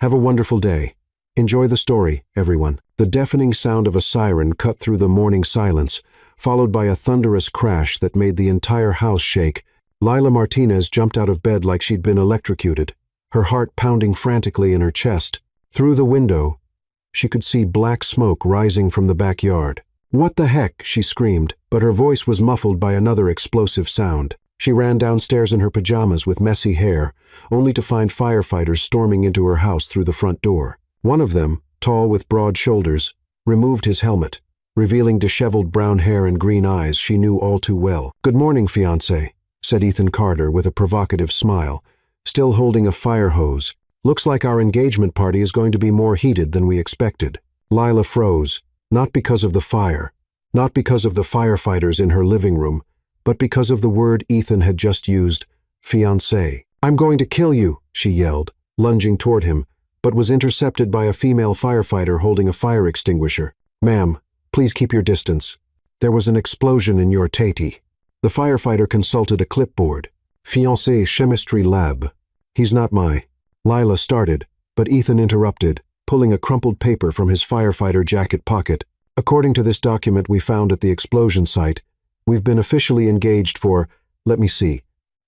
Have a wonderful day. Enjoy the story, everyone." The deafening sound of a siren cut through the morning silence, followed by a thunderous crash that made the entire house shake. Lila Martinez jumped out of bed like she'd been electrocuted, her heart pounding frantically in her chest. Through the window, she could see black smoke rising from the backyard. "What the heck?" she screamed, but her voice was muffled by another explosive sound. She ran downstairs in her pajamas with messy hair, only to find firefighters storming into her house through the front door. One of them, tall with broad shoulders, removed his helmet, revealing disheveled brown hair and green eyes she knew all too well. "Good morning, fiancé," said Ethan Carter with a provocative smile, still holding a fire hose. "Looks like our engagement party is going to be more heated than we expected." Lila froze, not because of the fire, not because of the firefighters in her living room, but because of the word Ethan had just used, fiancé. "I'm going to kill you," she yelled, lunging toward him, but was intercepted by a female firefighter holding a fire extinguisher. "Ma'am, please keep your distance. There was an explosion in your tati." The firefighter consulted a clipboard. "Fiancé chemistry lab." "He's not my—" Lila started, but Ethan interrupted, pulling a crumpled paper from his firefighter jacket pocket. "According to this document we found at the explosion site, we've been officially engaged for, let me see,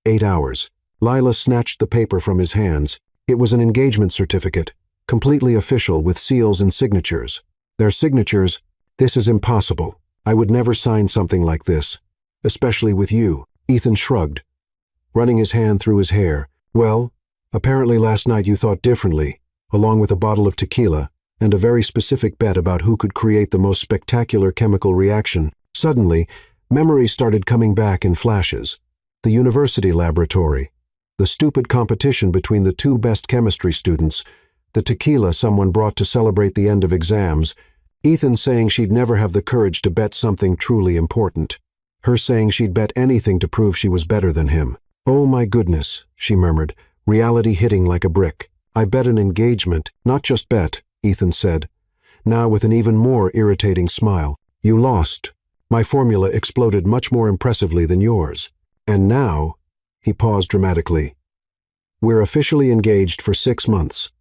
8 hours. Lila snatched the paper from his hands. It was an engagement certificate, completely official with seals and signatures. Their signatures. "This is impossible. I would never sign something like this. Especially with you." Ethan shrugged, running his hand through his hair. "Well, apparently last night you thought differently, along with a bottle of tequila and a very specific bet about who could create the most spectacular chemical reaction." Suddenly, memories started coming back in flashes. The university laboratory, the stupid competition between the two best chemistry students, the tequila someone brought to celebrate the end of exams, Ethan saying she'd never have the courage to bet something truly important, her saying she'd bet anything to prove she was better than him. "Oh my goodness," she murmured, reality hitting like a brick. "I bet an engagement, not just bet," Ethan said, now with an even more irritating smile. "You lost. My formula exploded much more impressively than yours. And now," he paused dramatically, "we're officially engaged for 6 months.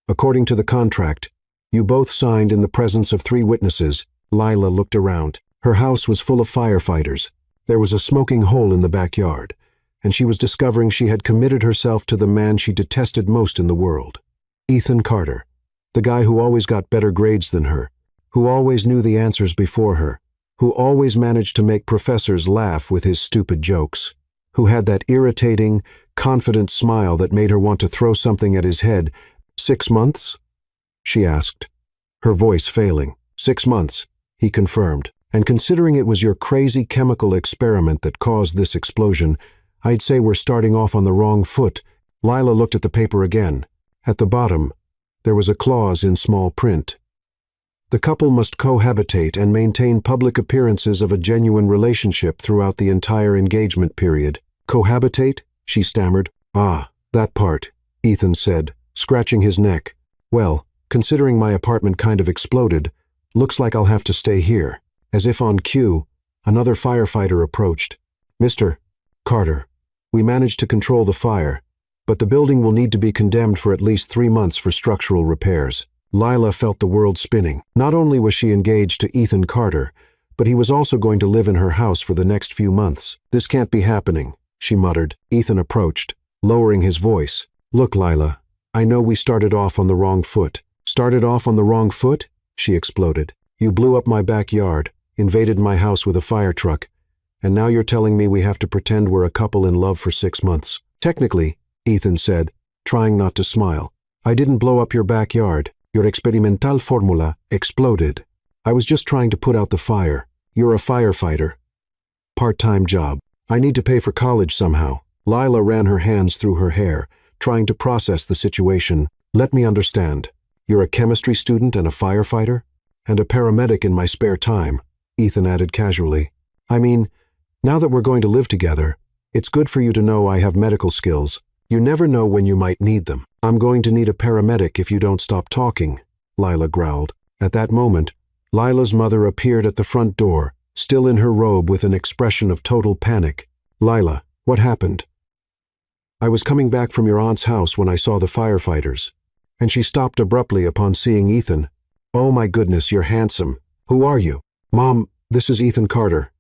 According to the contract, you both signed in the presence of 3 witnesses." Lila looked around. Her house was full of firefighters. There was a smoking hole in the backyard, and she was discovering she had committed herself to the man she detested most in the world. Ethan Carter, the guy who always got better grades than her, who always knew the answers before her, who always managed to make professors laugh with his stupid jokes, who had that irritating, confident smile that made her want to throw something at his head. 6 months? She asked, her voice failing. 6 months, he confirmed. "And considering it was your crazy chemical experiment that caused this explosion, I'd say we're starting off on the wrong foot." Lila looked at the paper again. At the bottom, there was a clause in small print. "The couple must cohabitate and maintain public appearances of a genuine relationship throughout the entire engagement period." "Cohabitate?" she stammered. "Ah, that part," Ethan said, scratching his neck. "Well, considering my apartment kind of exploded, looks like I'll have to stay here." As if on cue, another firefighter approached. "Mr. Carter, we managed to control the fire, but the building will need to be condemned for at least 3 months for structural repairs." Lila felt the world spinning. Not only was she engaged to Ethan Carter, but he was also going to live in her house for the next few months. "This can't be happening," she muttered. Ethan approached, lowering his voice. "Look, Lila, I know we started off on the wrong foot." "Started off on the wrong foot?" she exploded. "You blew up my backyard, invaded my house with a fire truck, and now you're telling me we have to pretend we're a couple in love for 6 months. Technically," Ethan said, trying not to smile, "I didn't blow up your backyard. Your experimental formula exploded. I was just trying to put out the fire. You're a firefighter. Part-time job. I need to pay for college somehow." Lila ran her hands through her hair, trying to process the situation. "Let me understand. You're a chemistry student and a firefighter? And a paramedic in my spare time," Ethan added casually. "I mean, now that we're going to live together, it's good for you to know I have medical skills. You never know when you might need them." "I'm going to need a paramedic if you don't stop talking," Lila growled. At that moment, Lila's mother appeared at the front door, still in her robe with an expression of total panic. "Lila, what happened?" "I was coming back from your aunt's house when I saw the firefighters. and she stopped abruptly upon seeing Ethan. "Oh my goodness, you're handsome. Who are you?" "Mom, this is Ethan Carter.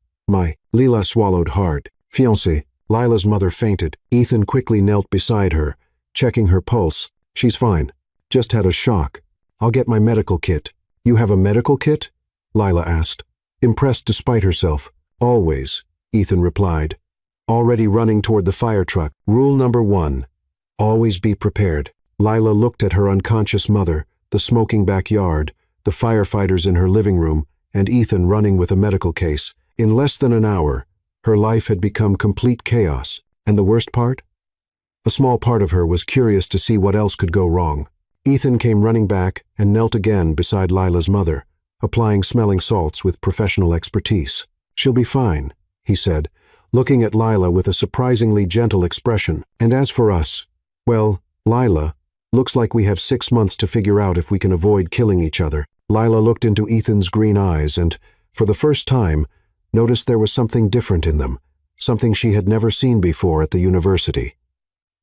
Leila swallowed hard. "Fiancé." Lila's mother fainted. Ethan quickly knelt beside her, checking her pulse. "She's fine. Just had a shock. I'll get my medical kit." "You have a medical kit?" Lila asked, impressed despite herself. "Always," Ethan replied, already running toward the fire truck. Rule number 1. Always be prepared. Lila looked at her unconscious mother, the smoking backyard, the firefighters in her living room, and Ethan running with a medical case. In less than an hour, her life had become complete chaos. And the worst part? A small part of her was curious to see what else could go wrong. Ethan came running back and knelt again beside Lila's mother, applying smelling salts with professional expertise. "She'll be fine," he said, looking at Lila with a surprisingly gentle expression. "And as for us, well, Lila, looks like we have 6 months to figure out if we can avoid killing each other." Lila looked into Ethan's green eyes and, for the first time, noticed there was something different in them, something she had never seen before at the university.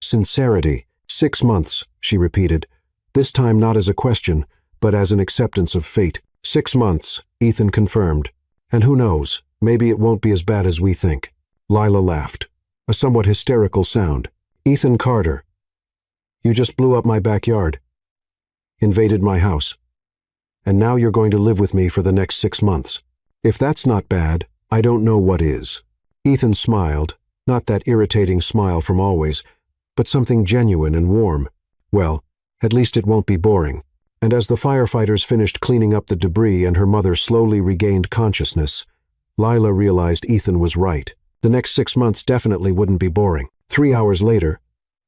"Sincerity. 6 months," she repeated, this time not as a question, but as an acceptance of fate. 6 months, Ethan confirmed. "And who knows, maybe it won't be as bad as we think." Lila laughed, a somewhat hysterical sound. "Ethan Carter, you just blew up my backyard, invaded my house, and now you're going to live with me for the next 6 months. If that's not bad, I don't know what is." Ethan smiled, not that irritating smile from always, but something genuine and warm. "Well, at least it won't be boring." And as the firefighters finished cleaning up the debris and her mother slowly regained consciousness, Lila realized Ethan was right. The next 6 months definitely wouldn't be boring. 3 hours later,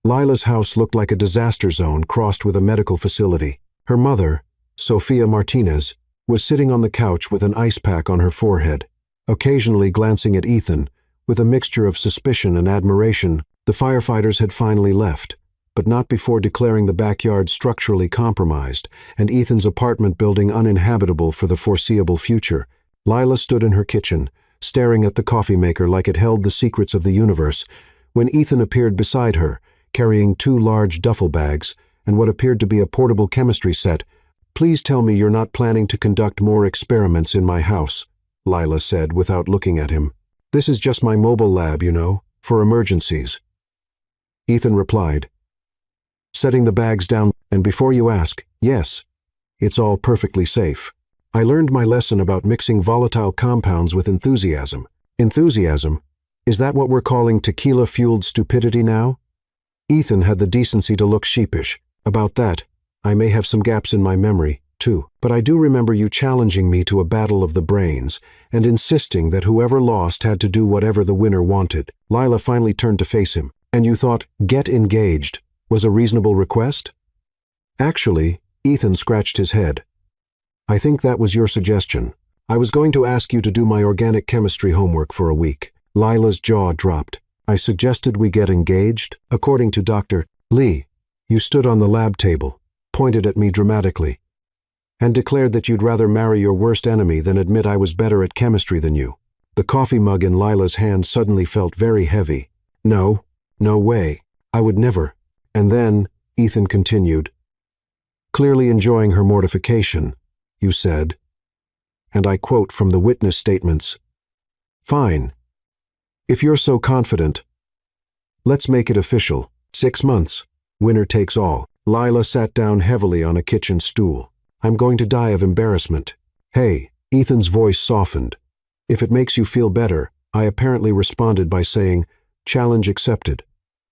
Lila's house looked like a disaster zone crossed with a medical facility. Her mother, Sofia Martinez, was sitting on the couch with an ice pack on her forehead, occasionally glancing at Ethan with a mixture of suspicion and admiration. The firefighters had finally left, but not before declaring the backyard structurally compromised and Ethan's apartment building uninhabitable for the foreseeable future. Lila stood in her kitchen, staring at the coffee maker like it held the secrets of the universe, when Ethan appeared beside her, carrying 2 large duffel bags and what appeared to be a portable chemistry set. "Please tell me you're not planning to conduct more experiments in my house," Lila said without looking at him. "This is just my mobile lab, you know, for emergencies." Ethan replied, setting the bags down, "And before you ask, yes, it's all perfectly safe. I learned my lesson about mixing volatile compounds with enthusiasm." "Enthusiasm? Is that what we're calling tequila-fueled stupidity now?" Ethan had the decency to look sheepish. "About that, I may have some gaps in my memory, too. But I do remember you challenging me to a battle of the brains and insisting that whoever lost had to do whatever the winner wanted." Lila finally turned to face him. "And you thought, get engaged, was a reasonable request?" "Actually," Ethan scratched his head, "I think that was your suggestion. I was going to ask you to do my organic chemistry homework for a week." Lila's jaw dropped. "I suggested we get engaged? According to Dr. Lee, you stood on the lab table, pointed at me dramatically, and declared that you'd rather marry your worst enemy than admit I was better at chemistry than you." The coffee mug in Lila's hand suddenly felt very heavy. "No, no way. I would never." And then, Ethan continued, clearly enjoying her mortification, "You said," and I quote from the witness statements, "Fine. If you're so confident, let's make it official. 6 months. Winner takes all." Lila sat down heavily on a kitchen stool. "I'm going to die of embarrassment." "Hey," Ethan's voice softened. "If it makes you feel better," I apparently responded by saying, "Challenge accepted,"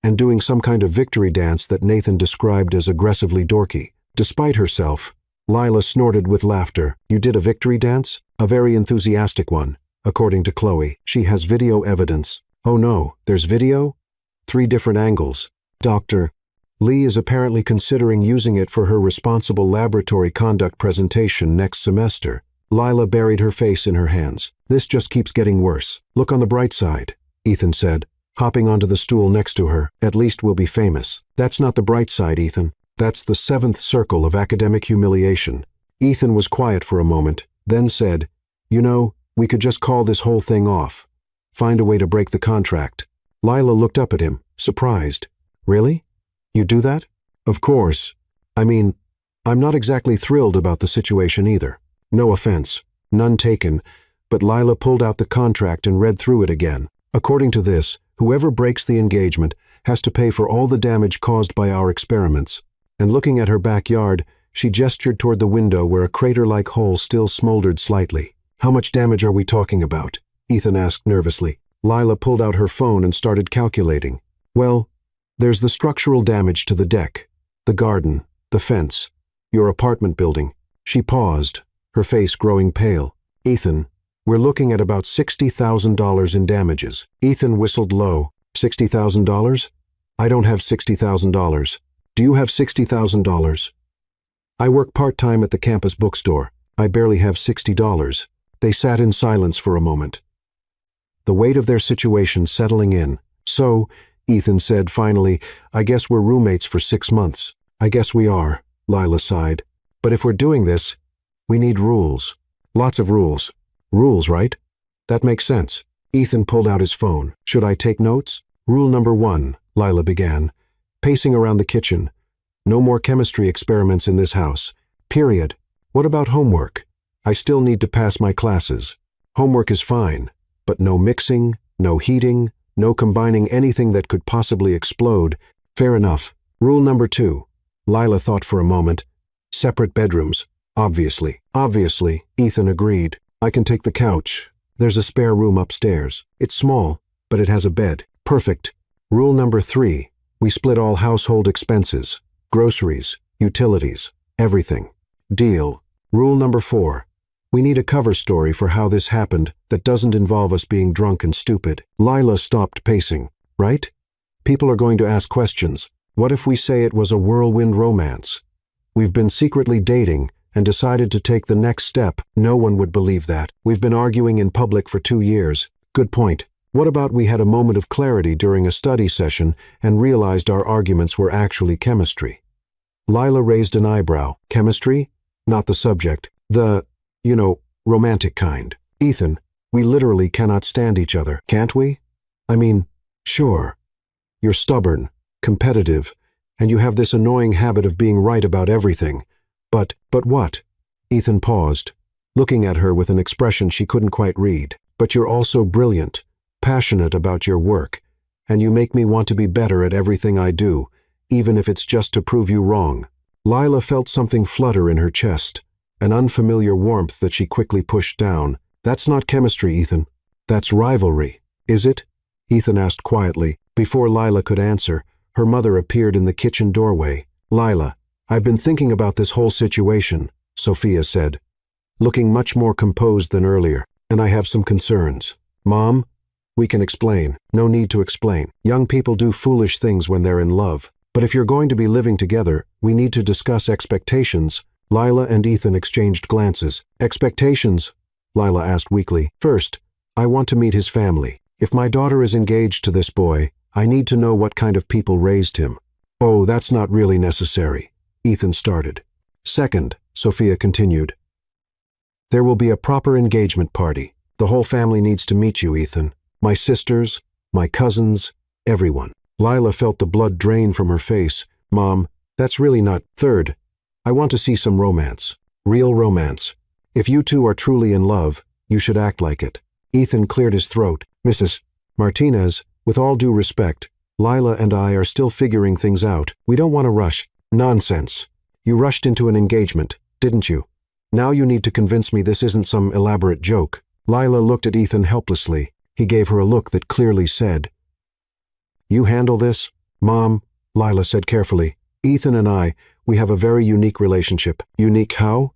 and doing some kind of victory dance that Nathan described as aggressively dorky. Despite herself, Lila snorted with laughter. "You did a victory dance? A very enthusiastic one, according to Chloe. She has video evidence." "Oh no, there's video? 3 different angles. Dr. Lee is apparently considering using it for her responsible laboratory conduct presentation next semester." Lila buried her face in her hands. "This just keeps getting worse. Look on the bright side," Ethan said, hopping onto the stool next to her. "At least we'll be famous." "That's not the bright side, Ethan. That's the 7th circle of academic humiliation." Ethan was quiet for a moment, then said, "You know, we could just call this whole thing off. Find a way to break the contract." Lila looked up at him, surprised. "Really? You'd do that?" "Of course. I mean, I'm not exactly thrilled about the situation either. No offense. None taken, but Lila pulled out the contract and read through it again. According to this, whoever breaks the engagement has to pay for all the damage caused by our experiments. And looking at her backyard, she gestured toward the window where a crater-like hole still smoldered slightly. How much damage are we talking about? Ethan asked nervously. Lila pulled out her phone and started calculating. Well, there's the structural damage to the deck, the garden, the fence, your apartment building. She paused, her face growing pale. Ethan, we're looking at about $60,000 in damages. Ethan whistled low. $60,000? I don't have $60,000. Do you have $60,000? I work part-time at the campus bookstore. I barely have $60. They sat in silence for a moment, the weight of their situation settling in. So, Ethan said finally, I guess we're roommates for 6 months. I guess we are, Lila sighed. But if we're doing this, we need rules. Lots of rules. Rules, right? That makes sense. Ethan pulled out his phone. Should I take notes? Rule number 1, Lila began, pacing around the kitchen. No more chemistry experiments in this house. Period. What about homework? I still need to pass my classes. Homework is fine, but no mixing, no heating, no combining anything that could possibly explode. Fair enough. Rule number 2. Lila thought for a moment. Separate bedrooms. Obviously. Obviously, Ethan agreed. I can take the couch. There's a spare room upstairs. It's small, but it has a bed. Perfect. Rule number 3. We split all household expenses. Groceries, utilities, everything. Deal. Rule number 4. We need a cover story for how this happened that doesn't involve us being drunk and stupid. Lila stopped pacing. Right? People are going to ask questions. What if we say it was a whirlwind romance? We've been secretly dating and decided to take the next step. No one would believe that. We've been arguing in public for 2 years. Good point. What about we had a moment of clarity during a study session and realized our arguments were actually chemistry? Lila raised an eyebrow. Chemistry? Not the subject. The, romantic kind. Ethan, we literally cannot stand each other, can't we? I mean, sure. You're stubborn, competitive, and you have this annoying habit of being right about everything. But what? Ethan paused, looking at her with an expression she couldn't quite read. But you're also brilliant, passionate about your work, and you make me want to be better at everything I do, even if it's just to prove you wrong. Lila felt something flutter in her chest, an unfamiliar warmth that she quickly pushed down. That's not chemistry, Ethan. That's rivalry. Is it? Ethan asked quietly. Before Lila could answer, her mother appeared in the kitchen doorway. Lila, I've been thinking about this whole situation, Sophia said, looking much more composed than earlier, and I have some concerns. Mom, we can explain. No need to explain. Young people do foolish things when they're in love. But if you're going to be living together, we need to discuss expectations. Lila and Ethan exchanged glances. Expectations? Lila asked weakly. First, I want to meet his family. If my daughter is engaged to this boy, I need to know what kind of people raised him. Oh, that's not really necessary, Ethan started. Second, Sophia continued, there will be a proper engagement party. The whole family needs to meet you, Ethan. My sisters, my cousins, everyone. Lila felt the blood drain from her face. Mom, that's really not. Third, I want to see some romance. Real romance. If you two are truly in love, you should act like it. Ethan cleared his throat. Mrs. Martinez, with all due respect, Lila and I are still figuring things out. We don't want to rush. Nonsense. You rushed into an engagement, didn't you? Now you need to convince me this isn't some elaborate joke. Lila looked at Ethan helplessly. He gave her a look that clearly said, You handle this? Mom, Lila said carefully. Ethan and I, we have a very unique relationship. Unique how?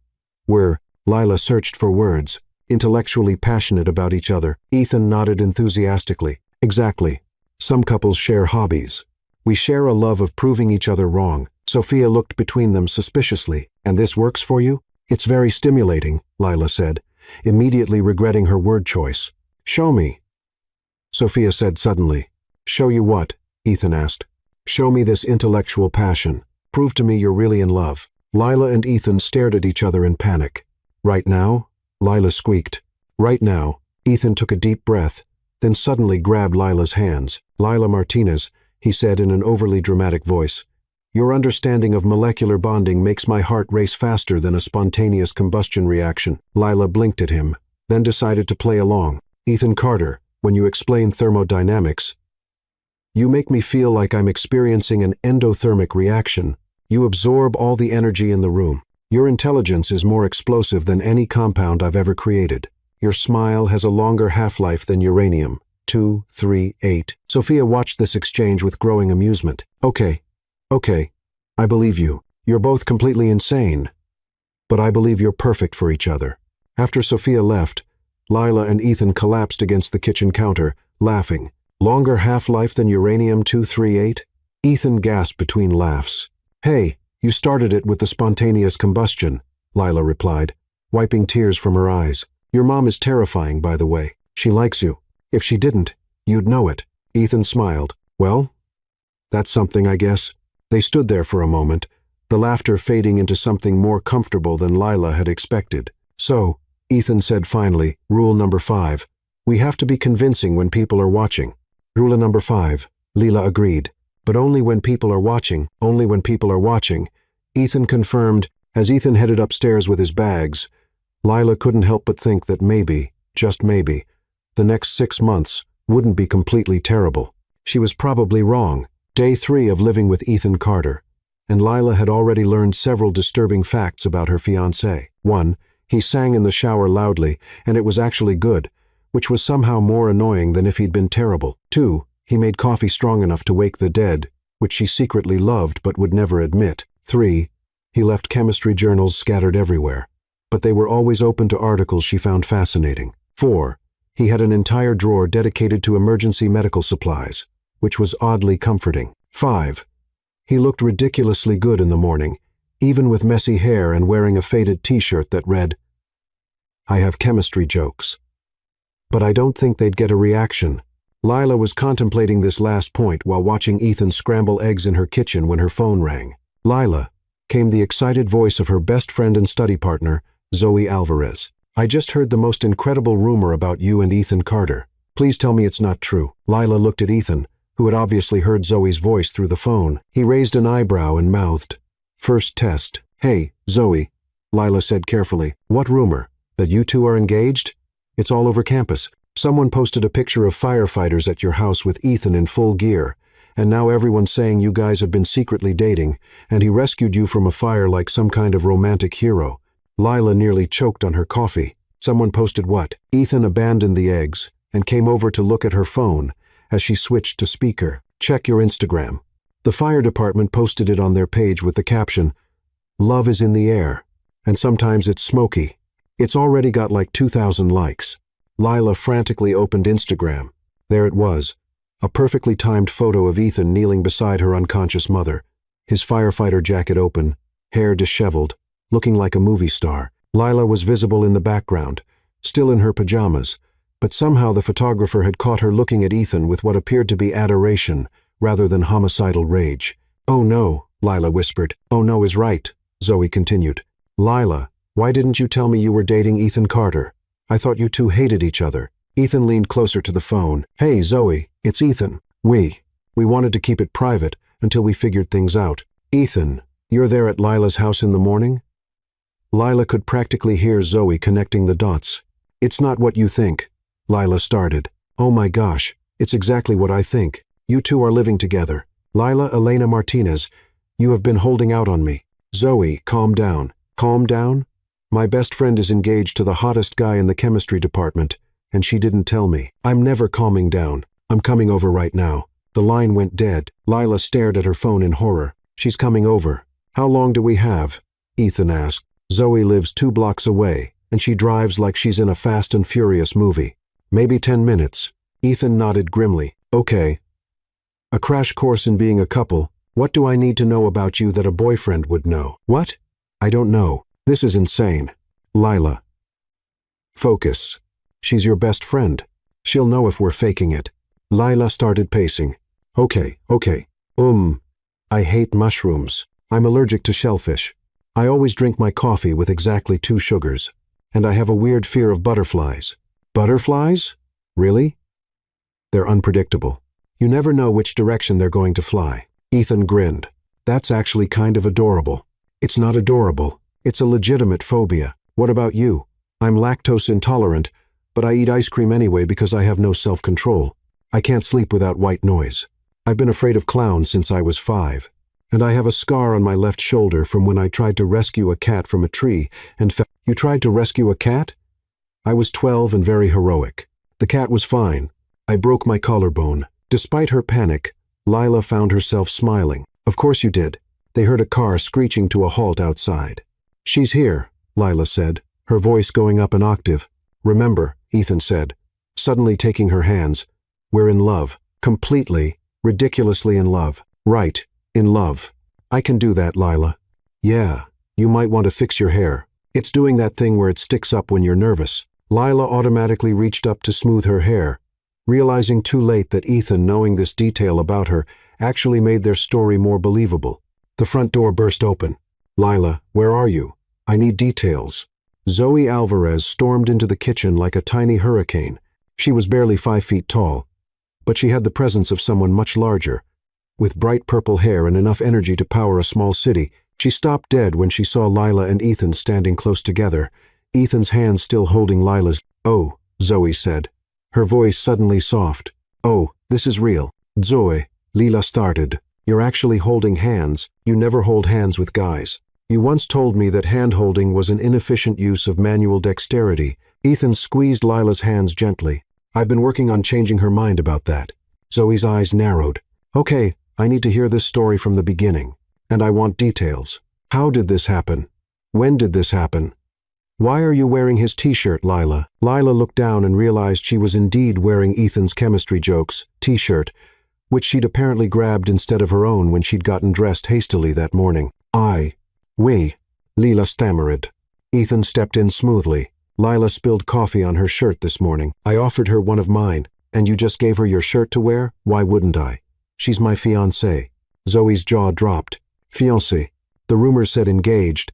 Lila searched for words, intellectually passionate about each other. Ethan nodded enthusiastically. Exactly. Some couples share hobbies. We share a love of proving each other wrong. Sophia looked between them suspiciously. And this works for you? It's very stimulating, Lila said, immediately regretting her word choice. Show me, Sophia said suddenly. Show you what? Ethan asked. Show me this intellectual passion. Prove to me you're really in love. Lila and Ethan stared at each other in panic. Right now? Lila squeaked. Right now. Ethan took a deep breath, then suddenly grabbed Lila's hands. Lila Martinez, he said in an overly dramatic voice. Your understanding of molecular bonding makes my heart race faster than a spontaneous combustion reaction. Lila blinked at him, then decided to play along. Ethan Carter, when you explain thermodynamics, you make me feel like I'm experiencing an endothermic reaction. You absorb all the energy in the room. Your intelligence is more explosive than any compound I've ever created. Your smile has a longer half-life than uranium. 2, 3, 8. Sophia watched this exchange with growing amusement. Okay, I believe you. You're both completely insane. But I believe you're perfect for each other. After Sophia left, Lila and Ethan collapsed against the kitchen counter, laughing. Longer half-life than uranium-238? Ethan gasped between laughs. Hey, you started it with the spontaneous combustion, Lila replied, wiping tears from her eyes. Your mom is terrifying, by the way. She likes you. If she didn't, you'd know it. Ethan smiled. Well, that's something, I guess. They stood there for a moment, the laughter fading into something more comfortable than Lila had expected. So, Ethan said finally, rule number 5. We have to be convincing when people are watching. Rule number 5, Lila agreed. But only when people are watching, only when people are watching. Ethan confirmed, as Ethan headed upstairs with his bags. Lila couldn't help but think that maybe, just maybe, the next 6 months wouldn't be completely terrible. She was probably wrong. Day 3 of living with Ethan Carter, and Lila had already learned several disturbing facts about her fiancé. 1. He sang in the shower loudly, and it was actually good, which was somehow more annoying than if he'd been terrible. 2. He made coffee strong enough to wake the dead, which she secretly loved but would never admit. 3. He left chemistry journals scattered everywhere, but they were always open to articles she found fascinating. 4. He had an entire drawer dedicated to emergency medical supplies, which was oddly comforting. 5. He looked ridiculously good in the morning, even with messy hair and wearing a faded t-shirt that read, I have chemistry jokes. But I don't think they'd get a reaction. Lila was contemplating this last point while watching Ethan scramble eggs in her kitchen when her phone rang. Lila, came the excited voice of her best friend and study partner, Zoe Alvarez. I just heard the most incredible rumor about you and Ethan Carter. Please tell me it's not true. Lila looked at Ethan, who had obviously heard Zoe's voice through the phone. He raised an eyebrow and mouthed, First test. Hey, Zoe, Lila said carefully. What rumor? That you two are engaged? It's all over campus. Someone posted a picture of firefighters at your house with Ethan in full gear, and now everyone's saying you guys have been secretly dating, and he rescued you from a fire like some kind of romantic hero. Lila nearly choked on her coffee. Someone posted what? Ethan abandoned the eggs and came over to look at her phone as she switched to speaker. Check your Instagram. The fire department posted it on their page with the caption, Love is in the air, and sometimes it's smoky. It's already got like 2,000 likes. Lila frantically opened Instagram. There it was, a perfectly timed photo of Ethan kneeling beside her unconscious mother, his firefighter jacket open, hair disheveled, looking like a movie star. Lila was visible in the background, still in her pajamas, but somehow the photographer had caught her looking at Ethan with what appeared to be adoration rather than homicidal rage. Oh no, Lila whispered. Oh no is right, Zoe continued. Lila, why didn't you tell me you were dating Ethan Carter? I thought you two hated each other. Ethan leaned closer to the phone. Hey, Zoe, it's Ethan. We wanted to keep it private until we figured things out. Ethan, you're there at Lila's house in the morning? Lila could practically hear Zoe connecting the dots. It's not what you think, Lila started. Oh my gosh, it's exactly what I think. You two are living together. Lila Elena Martinez, you have been holding out on me. Zoe, calm down. Calm down? My best friend is engaged to the hottest guy in the chemistry department, and she didn't tell me. I'm never calming down. I'm coming over right now. The line went dead. Lila stared at her phone in horror. She's coming over. How long do we have? Ethan asked. Zoe lives 2 blocks away, and she drives like she's in a Fast and Furious movie. Maybe 10 minutes. Ethan nodded grimly. Okay. A crash course in being a couple. What do I need to know about you that a boyfriend would know? What? I don't know. This is insane. Lila. Focus. She's your best friend. She'll know if we're faking it. Lila started pacing. Okay. I hate mushrooms. I'm allergic to shellfish. I always drink my coffee with exactly 2 sugars. And I have a weird fear of butterflies. Butterflies? Really? They're unpredictable. You never know which direction they're going to fly. Ethan grinned. That's actually kind of adorable. It's not adorable. It's a legitimate phobia. What about you? I'm lactose intolerant, but I eat ice cream anyway because I have no self-control. I can't sleep without white noise. I've been afraid of clowns since I was 5. And I have a scar on my left shoulder from when I tried to rescue a cat from a tree and fell. You tried to rescue a cat? I was 12 and very heroic. The cat was fine. I broke my collarbone. Despite her panic, Lila found herself smiling. Of course you did. They heard a car screeching to a halt outside. She's here, Lila said, her voice going up an octave. Remember, Ethan said, suddenly taking her hands. We're in love. Completely, ridiculously in love. Right, in love. I can do that, Lila. Yeah, you might want to fix your hair. It's doing that thing where it sticks up when you're nervous. Lila automatically reached up to smooth her hair, realizing too late that Ethan, knowing this detail about her, actually made their story more believable. The front door burst open. Lila, where are you? I need details. Zoe Alvarez stormed into the kitchen like a tiny hurricane. She was barely 5 feet tall, but she had the presence of someone much larger. With bright purple hair and enough energy to power a small city, she stopped dead when she saw Lila and Ethan standing close together, Ethan's hand still holding Lila's. Oh, Zoe said, her voice suddenly soft. Oh, this is real. Zoe, Lila started. You're actually holding hands. You never hold hands with guys. You once told me that hand-holding was an inefficient use of manual dexterity. Ethan squeezed Lila's hands gently. I've been working on changing her mind about that. Zoe's eyes narrowed. Okay, I need to hear this story from the beginning. And I want details. How did this happen? When did this happen? Why are you wearing his t-shirt, Lila? Lila looked down and realized she was indeed wearing Ethan's chemistry jokes t-shirt, which she'd apparently grabbed instead of her own when she'd gotten dressed hastily that morning. We, Lila stammered. Ethan stepped in smoothly. Lila spilled coffee on her shirt this morning. I offered her one of mine, and you just gave her your shirt to wear? Why wouldn't I? She's my fiancée. Zoe's jaw dropped. Fiancé. The rumors said engaged,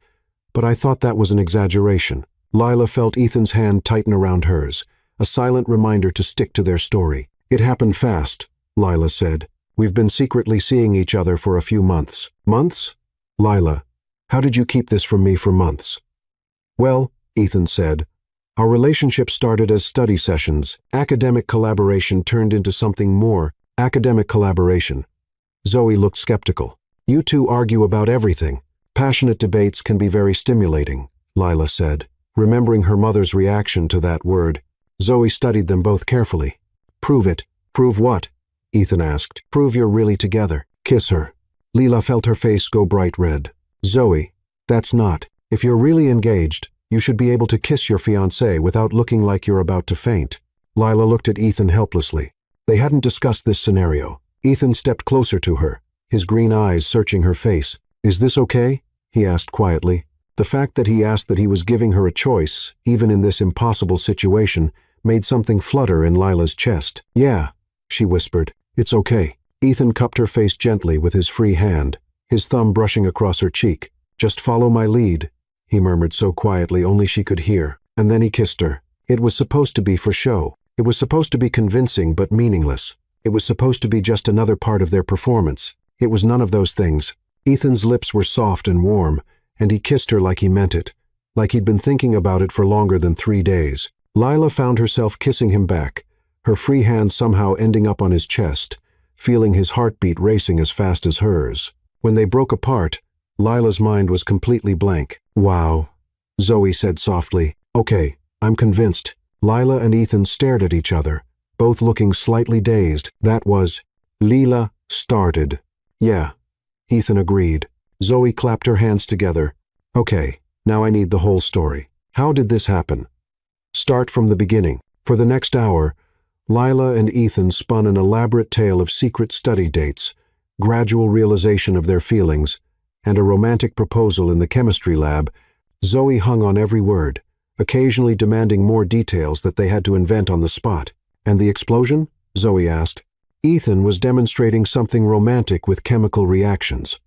but I thought that was an exaggeration. Lila felt Ethan's hand tighten around hers, a silent reminder to stick to their story. It happened fast, Lila said. We've been secretly seeing each other for a few months. Months? Lila, how did you keep this from me for months? Well, Ethan said, our relationship started as study sessions. Academic collaboration turned into something more. Academic collaboration. Zoe looked skeptical. You two argue about everything. Passionate debates can be very stimulating, Lila said, remembering her mother's reaction to that word. Zoe studied them both carefully. Prove it. Prove what? Ethan asked. Prove you're really together. Kiss her. Lila felt her face go bright red. Zoe, that's not. If you're really engaged, you should be able to kiss your fiancé without looking like you're about to faint. Lila looked at Ethan helplessly. They hadn't discussed this scenario. Ethan stepped closer to her, his green eyes searching her face. Is this okay? He asked quietly. The fact that he asked that he was giving her a choice, even in this impossible situation, made something flutter in Lila's chest. Yeah, she whispered. It's okay. Ethan cupped her face gently with his free hand, his thumb brushing across her cheek. Just follow my lead, he murmured so quietly only she could hear. And then he kissed her. It was supposed to be for show. It was supposed to be convincing but meaningless. It was supposed to be just another part of their performance. It was none of those things. Ethan's lips were soft and warm, and he kissed her like he meant it, like he'd been thinking about it for longer than 3 days. Lila found herself kissing him back, her free hand somehow ending up on his chest, feeling his heartbeat racing as fast as hers. When they broke apart, Lila's mind was completely blank. Wow, Zoe said softly. Okay, I'm convinced. Lila and Ethan stared at each other, both looking slightly dazed. That was. Lila started. Yeah, Ethan agreed. Zoe clapped her hands together. Okay, now I need the whole story. How did this happen? Start from the beginning. For the next hour, Lila and Ethan spun an elaborate tale of secret study dates, gradual realization of their feelings, and a romantic proposal in the chemistry lab. Zoe hung on every word, occasionally demanding more details that they had to invent on the spot. And the explosion? Zoe asked. Ethan was demonstrating something romantic with chemical reactions.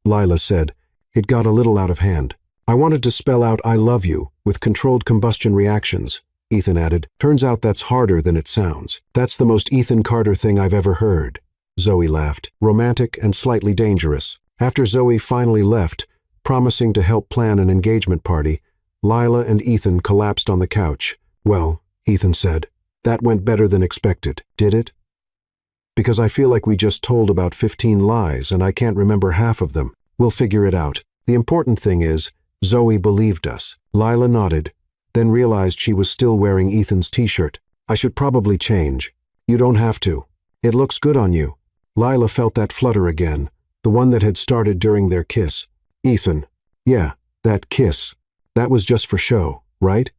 Lila said, it got a little out of hand. I wanted to spell out I love you with controlled combustion reactions, Ethan added. Turns out that's harder than it sounds. That's the most Ethan Carter thing I've ever heard. Zoe laughed. Romantic and slightly dangerous. After Zoe finally left, promising to help plan an engagement party, Lila and Ethan collapsed on the couch. "Well," Ethan said, "that went better than expected, did it? Because I feel like we just told about 15 lies and I can't remember half of them. We'll figure it out. The important thing is, Zoe believed us." Lila nodded, then realized she was still wearing Ethan's t-shirt. "I should probably change." "You don't have to. It looks good on you." Lila felt that flutter again, the one that had started during their kiss. "Ethan." "Yeah, that kiss. That was just for show, right?"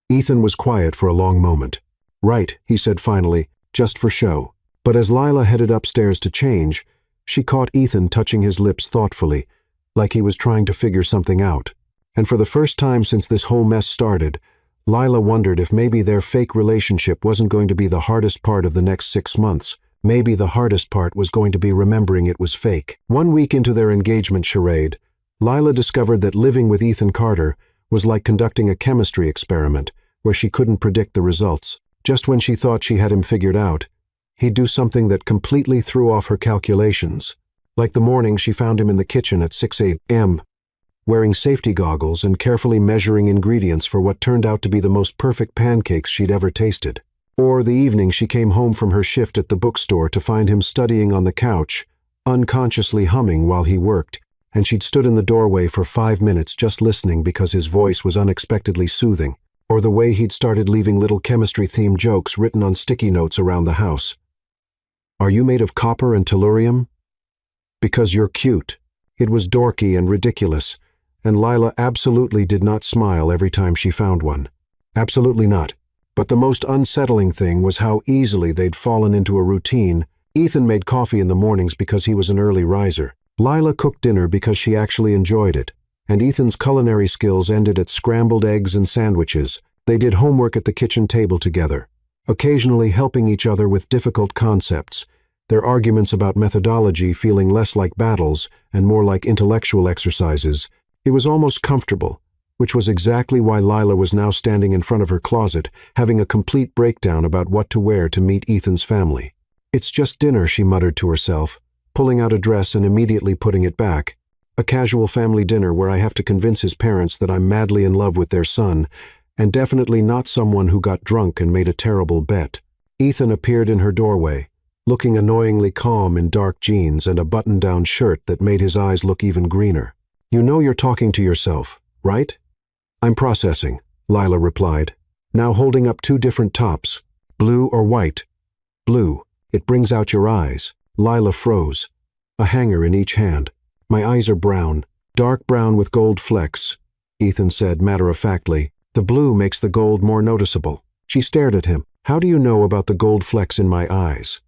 Ethan was quiet for a long moment. "Right," he said finally, "just for show." But as Lila headed upstairs to change, she caught Ethan touching his lips thoughtfully, like he was trying to figure something out. And for the first time since this whole mess started, Lila wondered if maybe their fake relationship wasn't going to be the hardest part of the next 6 months. Maybe the hardest part was going to be remembering it was fake. 1 week into their engagement charade, Lila discovered that living with Ethan Carter was like conducting a chemistry experiment where she couldn't predict the results. Just when she thought she had him figured out, he'd do something that completely threw off her calculations. Like the morning she found him in the kitchen at 6 a.m., wearing safety goggles and carefully measuring ingredients for what turned out to be the most perfect pancakes she'd ever tasted. Or the evening she came home from her shift at the bookstore to find him studying on the couch, unconsciously humming while he worked, and she'd stood in the doorway for 5 minutes just listening because his voice was unexpectedly soothing. Or the way he'd started leaving little chemistry-themed jokes written on sticky notes around the house. "Are you made of copper and tellurium? Because you're cute." It was dorky and ridiculous, and Lila absolutely did not smile every time she found one. Absolutely not. But the most unsettling thing was how easily they'd fallen into a routine. Ethan made coffee in the mornings because he was an early riser. Lila cooked dinner because she actually enjoyed it, and Ethan's culinary skills ended at scrambled eggs and sandwiches. They did homework at the kitchen table together, occasionally helping each other with difficult concepts, their arguments about methodology feeling less like battles and more like intellectual exercises. It was almost comfortable, which was exactly why Lila was now standing in front of her closet, having a complete breakdown about what to wear to meet Ethan's family. "It's just dinner," she muttered to herself, pulling out a dress and immediately putting it back. "A casual family dinner where I have to convince his parents that I'm madly in love with their son, and definitely not someone who got drunk and made a terrible bet." Ethan appeared in her doorway, looking annoyingly calm in dark jeans and a button-down shirt that made his eyes look even greener. "You know you're talking to yourself, right?" "I'm processing," Lila replied, now holding up 2 different tops. "Blue or white?" "Blue. It brings out your eyes." Lila froze, a hanger in each hand. "My eyes are brown, dark brown with gold flecks," Ethan said matter-of-factly. "The blue makes the gold more noticeable." She stared at him. "How do you know about the gold flecks in my eyes?"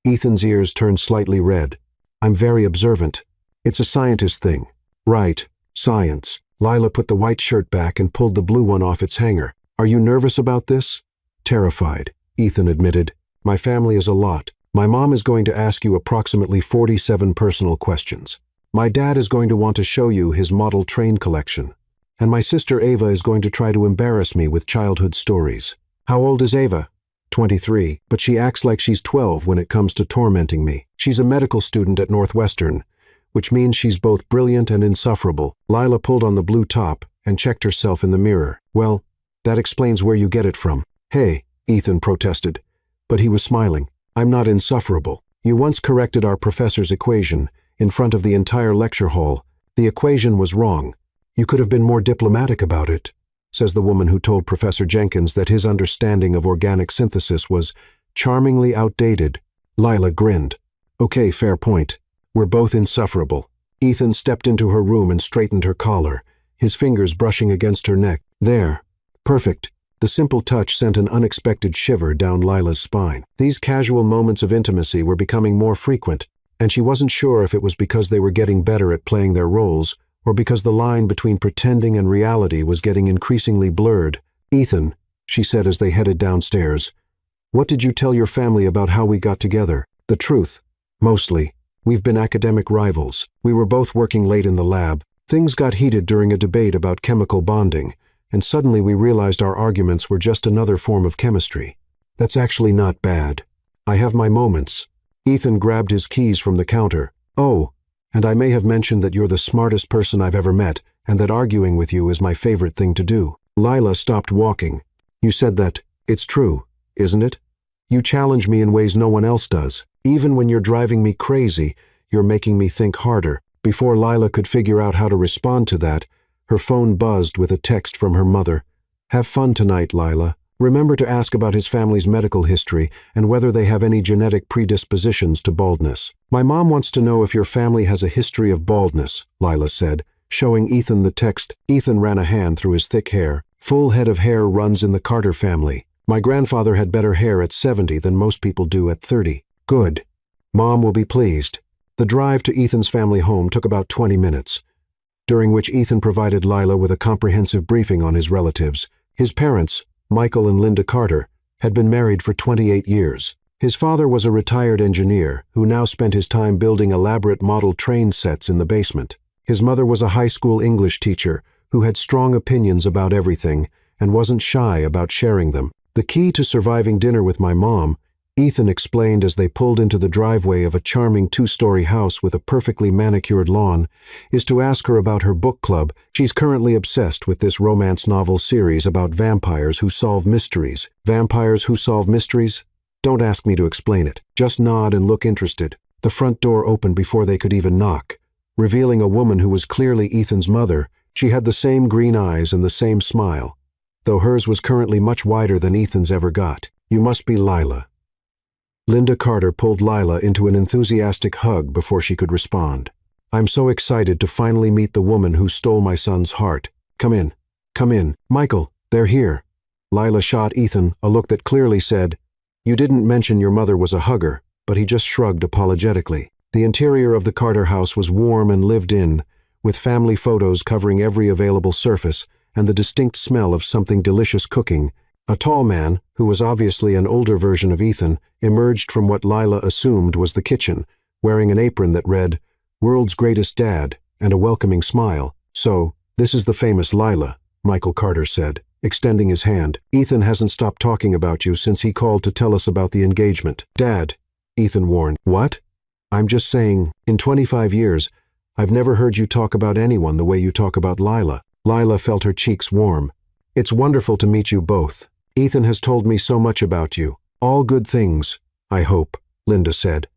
Ethan's ears turned slightly red. "I'm very observant. It's a scientist thing." "Right, science." Lila put the white shirt back and pulled the blue one off its hanger. "Are you nervous about this?" "Terrified," Ethan admitted. "My family is a lot. My mom is going to ask you approximately 47 personal questions. My dad is going to want to show you his model train collection. And my sister Ava is going to try to embarrass me with childhood stories." "How old is Ava?" 23, but she acts like she's 12 when it comes to tormenting me. She's a medical student at Northwestern, which means she's both brilliant and insufferable." Lila pulled on the blue top and checked herself in the mirror. "Well, that explains where you get it from." "Hey," Ethan protested, but he was smiling. "I'm not insufferable. You once corrected our professor's equation in front of the entire lecture hall. The equation was wrong. You could have been more diplomatic about it," says the woman who told Professor Jenkins that his understanding of organic synthesis was charmingly outdated. Lila grinned. "Okay, fair point. We're both insufferable." Ethan stepped into her room and straightened her collar, his fingers brushing against her neck. "There. Perfect." The simple touch sent an unexpected shiver down Lila's spine. These casual moments of intimacy were becoming more frequent, and she wasn't sure if it was because they were getting better at playing their roles, or because the line between pretending and reality was getting increasingly blurred. "Ethan," she said as they headed downstairs, "what did you tell your family about how we got together?" "The truth. Mostly. We've been academic rivals. We were both working late in the lab. Things got heated during a debate about chemical bonding, and suddenly we realized our arguments were just another form of chemistry. That's actually not bad. I have my moments." Ethan grabbed his keys from the counter. "Oh, And I may have mentioned that you're the smartest person I've ever met, and that arguing with you is my favorite thing to do. Lila stopped walking. You said that. It's true, isn't it? You challenge me in ways no one else does. Even when you're driving me crazy, you're making me think harder. Before Lila could figure out how to respond to that, her phone buzzed with a text from her mother. Have fun tonight, Lila. Remember to ask about his family's medical history and whether they have any genetic predispositions to baldness. My mom wants to know if your family has a history of baldness, Lila said, showing Ethan the text. Ethan ran a hand through his thick hair. Full head of hair runs in the Carter family. My grandfather had better hair at 70 than most people do at 30. Good. Mom will be pleased. The drive to Ethan's family home took about 20 minutes, during which Ethan provided Lila with a comprehensive briefing on his relatives. His parents, Michael and Linda Carter, had been married for 28 years. His father was a retired engineer who now spent his time building elaborate model train sets in the basement. His mother was a high school English teacher who had strong opinions about everything and wasn't shy about sharing them. The key to surviving dinner with my mom, Ethan explained as they pulled into the driveway of a charming 2-story house with a perfectly manicured lawn, is to ask her about her book club. She's currently obsessed with this romance novel series about vampires who solve mysteries. Vampires who solve mysteries? Don't ask me to explain it. Just nod and look interested. The front door opened before they could even knock, revealing a woman who was clearly Ethan's mother. She had the same green eyes and the same smile, though hers was currently much wider than Ethan's ever got. You must be Lila. Linda Carter pulled Lila into an enthusiastic hug before she could respond. I'm so excited to finally meet the woman who stole my son's heart. Come in. Come in. Michael, they're here. Lila shot Ethan a look that clearly said, You didn't mention your mother was a hugger, but he just shrugged apologetically. The interior of the Carter house was warm and lived in, with family photos covering every available surface and the distinct smell of something delicious cooking. A tall man, who was obviously an older version of Ethan, emerged from what Lila assumed was the kitchen, wearing an apron that read, World's Greatest Dad, and a welcoming smile. So, this is the famous Lila, Michael Carter said, extending his hand. Ethan hasn't stopped talking about you since he called to tell us about the engagement. Dad, Ethan warned. What? I'm just saying, in 25 years, I've never heard you talk about anyone the way you talk about Lila. Lila felt her cheeks warm. It's wonderful to meet you both. Ethan has told me so much about you. All good things, I hope, Linda said,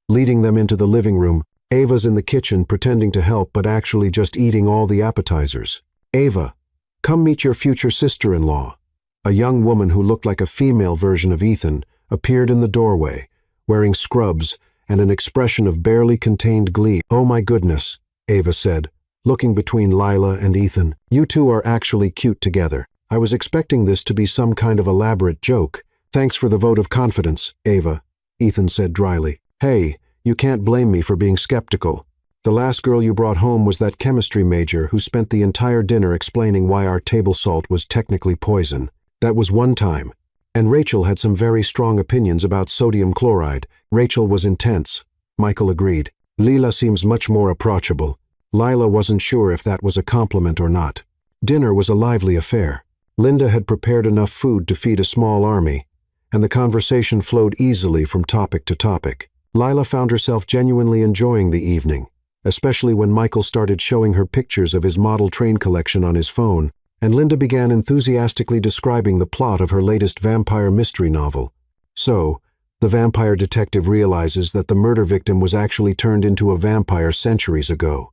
leading them into the living room. Ava's in the kitchen pretending to help but actually just eating all the appetizers. Ava, come meet your future sister-in-law. A young woman who looked like a female version of Ethan appeared in the doorway, wearing scrubs and an expression of barely contained glee. Oh my goodness, Ava said, looking between Lila and Ethan. You two are actually cute together. I was expecting this to be some kind of elaborate joke. Thanks for the vote of confidence, Ava, Ethan said dryly. Hey, you can't blame me for being skeptical. The last girl you brought home was that chemistry major who spent the entire dinner explaining why our table salt was technically poison. That was one time. And Rachel had some very strong opinions about sodium chloride. Rachel was intense, Michael agreed. Lila seems much more approachable. Lila wasn't sure if that was a compliment or not. Dinner was a lively affair. Linda had prepared enough food to feed a small army, and the conversation flowed easily from topic to topic. Lila found herself genuinely enjoying the evening, especially when Michael started showing her pictures of his model train collection on his phone, and Linda began enthusiastically describing the plot of her latest vampire mystery novel. So, the vampire detective realizes that the murder victim was actually turned into a vampire centuries ago.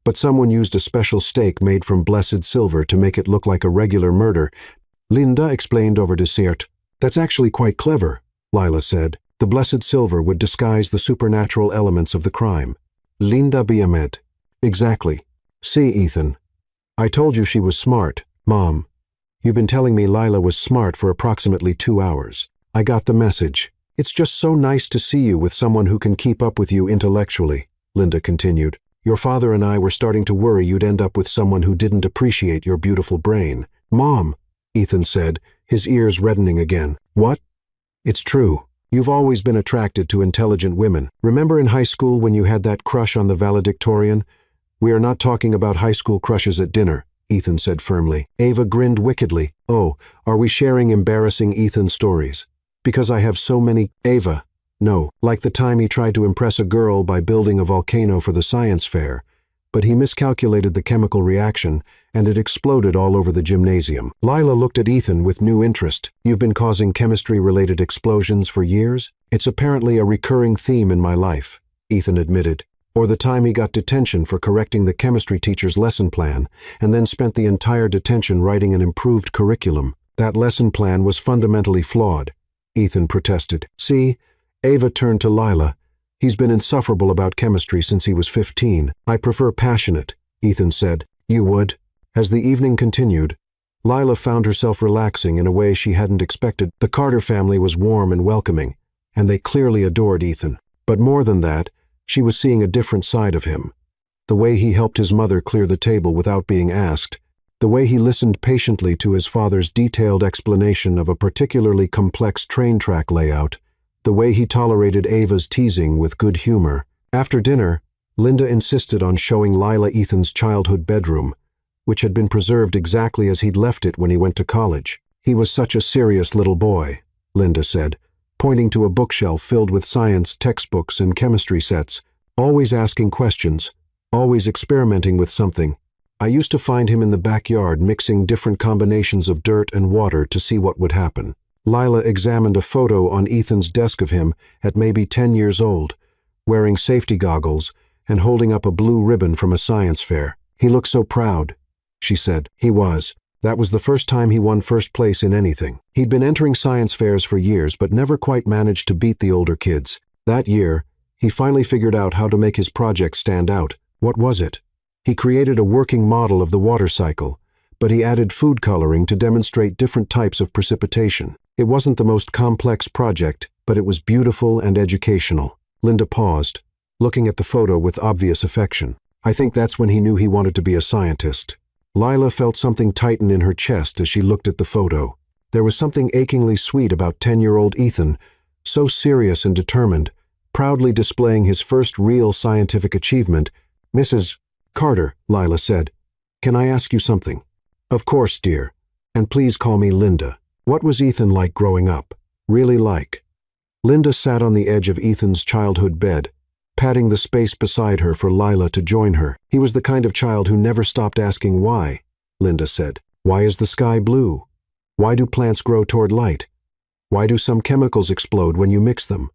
But someone used a special stake made from blessed silver to make it look like a regular murder. Linda explained over dessert. That's actually quite clever, Lila said. The blessed silver would disguise the supernatural elements of the crime. Linda beamed. Exactly. See, Ethan. I told you she was smart, Mom. You've been telling me Lila was smart for approximately 2 hours. I got the message. It's just so nice to see you with someone who can keep up with you intellectually, Linda continued. Your father and I were starting to worry you'd end up with someone who didn't appreciate your beautiful brain. Mom, Ethan said, his ears reddening again. What? It's true. You've always been attracted to intelligent women. Remember in high school when you had that crush on the valedictorian? We are not talking about high school crushes at dinner, Ethan said firmly. Ava grinned wickedly. Oh, are we sharing embarrassing Ethan stories? Because I have so many. Ava, No, like the time he tried to impress a girl by building a volcano for the science fair, but he miscalculated the chemical reaction, and it exploded all over the gymnasium. Lila looked at Ethan with new interest. You've been causing chemistry-related explosions for years? It's apparently a recurring theme in my life, Ethan admitted. Or the time he got detention for correcting the chemistry teacher's lesson plan, and then spent the entire detention writing an improved curriculum. That lesson plan was fundamentally flawed, Ethan protested. See, Ava turned to Lila. He's been insufferable about chemistry since he was 15. I prefer passionate, Ethan said. You would? As the evening continued, Lila found herself relaxing in a way she hadn't expected. The Carter family was warm and welcoming, and they clearly adored Ethan. But more than that, she was seeing a different side of him. The way he helped his mother clear the table without being asked, the way he listened patiently to his father's detailed explanation of a particularly complex train track layout, the way he tolerated Ava's teasing with good humor. After dinner, Linda insisted on showing Lila Ethan's childhood bedroom, which had been preserved exactly as he'd left it when he went to college. He was such a serious little boy, Linda said, pointing to a bookshelf filled with science textbooks and chemistry sets, always asking questions, always experimenting with something. I used to find him in the backyard mixing different combinations of dirt and water to see what would happen. Lila examined a photo on Ethan's desk of him at maybe 10 years old, wearing safety goggles and holding up a blue ribbon from a science fair. He looked so proud, she said. He was. That was the first time he won first place in anything. He'd been entering science fairs for years but never quite managed to beat the older kids. That year, he finally figured out how to make his project stand out. What was it? He created a working model of the water cycle, but he added food coloring to demonstrate different types of precipitation. It wasn't the most complex project, but it was beautiful and educational. Linda paused, looking at the photo with obvious affection. I think that's when he knew he wanted to be a scientist. Lila felt something tighten in her chest as she looked at the photo. There was something achingly sweet about 10-year-old Ethan, so serious and determined, proudly displaying his first real scientific achievement. Mrs. Carter, Lila said, can I ask you something? Of course, dear. And please call me Linda. What was Ethan like growing up? Really like? Linda sat on the edge of Ethan's childhood bed, patting the space beside her for Lila to join her. He was the kind of child who never stopped asking why, Linda said. Why is the sky blue? Why do plants grow toward light? Why do some chemicals explode when you mix them?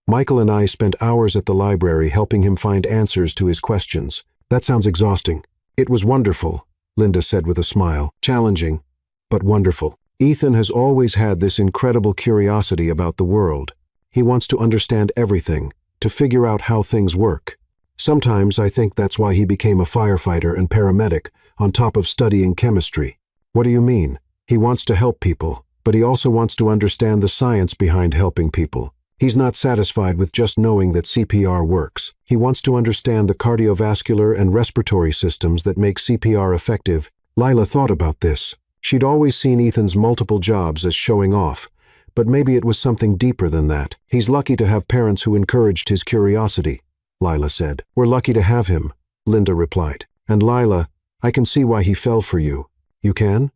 Michael and I spent hours at the library helping him find answers to his questions. That sounds exhausting. It was wonderful, Linda said with a smile. Challenging, but wonderful. Ethan has always had this incredible curiosity about the world. He wants to understand everything, to figure out how things work. Sometimes I think that's why he became a firefighter and paramedic, on top of studying chemistry. What do you mean? He wants to help people, but he also wants to understand the science behind helping people. He's not satisfied with just knowing that CPR works. He wants to understand the cardiovascular and respiratory systems that make CPR effective. Lila thought about this. She'd always seen Ethan's multiple jobs as showing off, but maybe it was something deeper than that. He's lucky to have parents who encouraged his curiosity, Lila said. We're lucky to have him, Linda replied. And Lila, I can see why he fell for you. You can?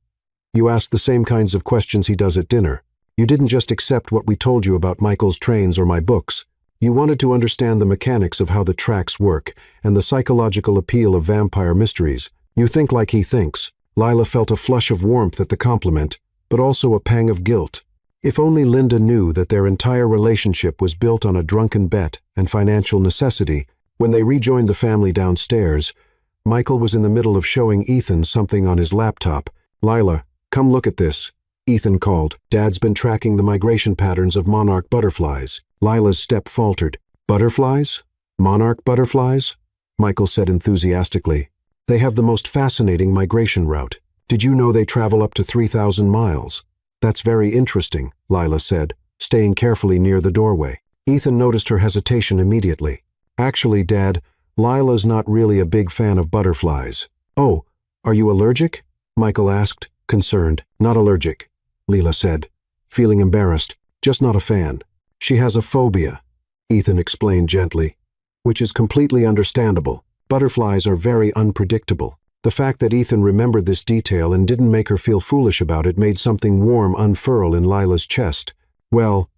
You asked the same kinds of questions he does at dinner. You didn't just accept what we told you about Michael's trains or my books. You wanted to understand the mechanics of how the tracks work and the psychological appeal of vampire mysteries. You think like he thinks. Lila felt a flush of warmth at the compliment, but also a pang of guilt. If only Linda knew that their entire relationship was built on a drunken bet and financial necessity. When they rejoined the family downstairs, Michael was in the middle of showing Ethan something on his laptop. Lila, come look at this, Ethan called. Dad's been tracking the migration patterns of monarch butterflies. Lila's step faltered. Butterflies? Monarch butterflies? Michael said enthusiastically. They have the most fascinating migration route. Did you know they travel up to 3,000 miles? That's very interesting, Lila said, staying carefully near the doorway. Ethan noticed her hesitation immediately. Actually, Dad, Lila's not really a big fan of butterflies. Oh, are you allergic? Michael asked, concerned. Not allergic, Lila said, feeling embarrassed. Just not a fan. She has a phobia, Ethan explained gently, which is completely understandable. Butterflies are very unpredictable. The fact that Ethan remembered this detail and didn't make her feel foolish about it made something warm unfurl in Lila's chest. Well,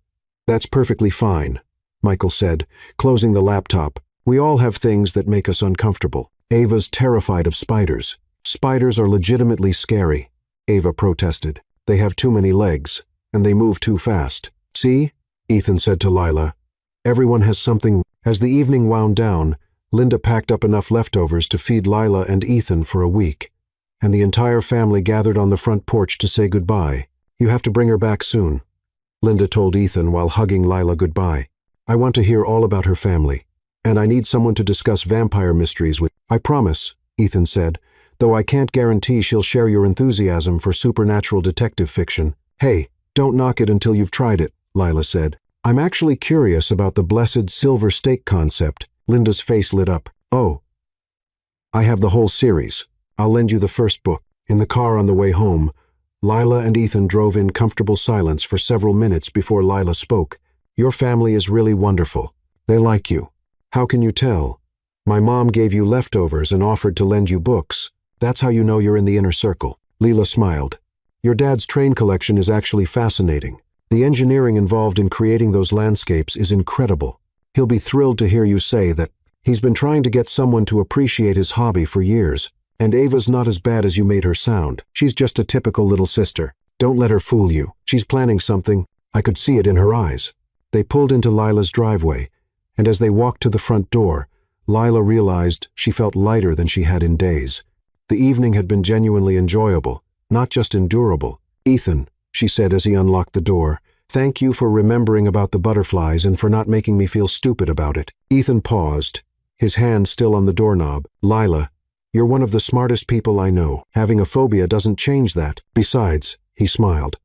that's perfectly fine, Michael said, closing the laptop. We all have things that make us uncomfortable. Ava's terrified of spiders. Spiders are legitimately scary, Ava protested. They have too many legs, and they move too fast. See? Ethan said to Lila. Everyone has something. As the evening wound down, Linda packed up enough leftovers to feed Lila and Ethan for a week, and the entire family gathered on the front porch to say goodbye. You have to bring her back soon, Linda told Ethan while hugging Lila goodbye. I want to hear all about her family, and I need someone to discuss vampire mysteries with. I promise, Ethan said, though I can't guarantee she'll share your enthusiasm for supernatural detective fiction. Hey, don't knock it until you've tried it, Lila said. I'm actually curious about the blessed silver steak concept. Linda's face lit up. Oh. I have the whole series. I'll lend you the first book. In the car on the way home, Lila and Ethan drove in comfortable silence for several minutes before Lila spoke. Your family is really wonderful. They like you. How can you tell? My mom gave you leftovers and offered to lend you books. That's how you know you're in the inner circle. Lila smiled. Your dad's train collection is actually fascinating. The engineering involved in creating those landscapes is incredible. He'll be thrilled to hear you say that. He's been trying to get someone to appreciate his hobby for years. And Ava's not as bad as you made her sound. She's just a typical little sister. Don't let her fool you. She's planning something. I could see it in her eyes. They pulled into Lila's driveway, and as they walked to the front door, Lila realized she felt lighter than she had in days. The evening had been genuinely enjoyable, not just endurable. Ethan, she said as he unlocked the door, thank you for remembering about the butterflies and for not making me feel stupid about it. Ethan paused, his hand still on the doorknob. Lila, you're one of the smartest people I know. Having a phobia doesn't change that. Besides, he smiled.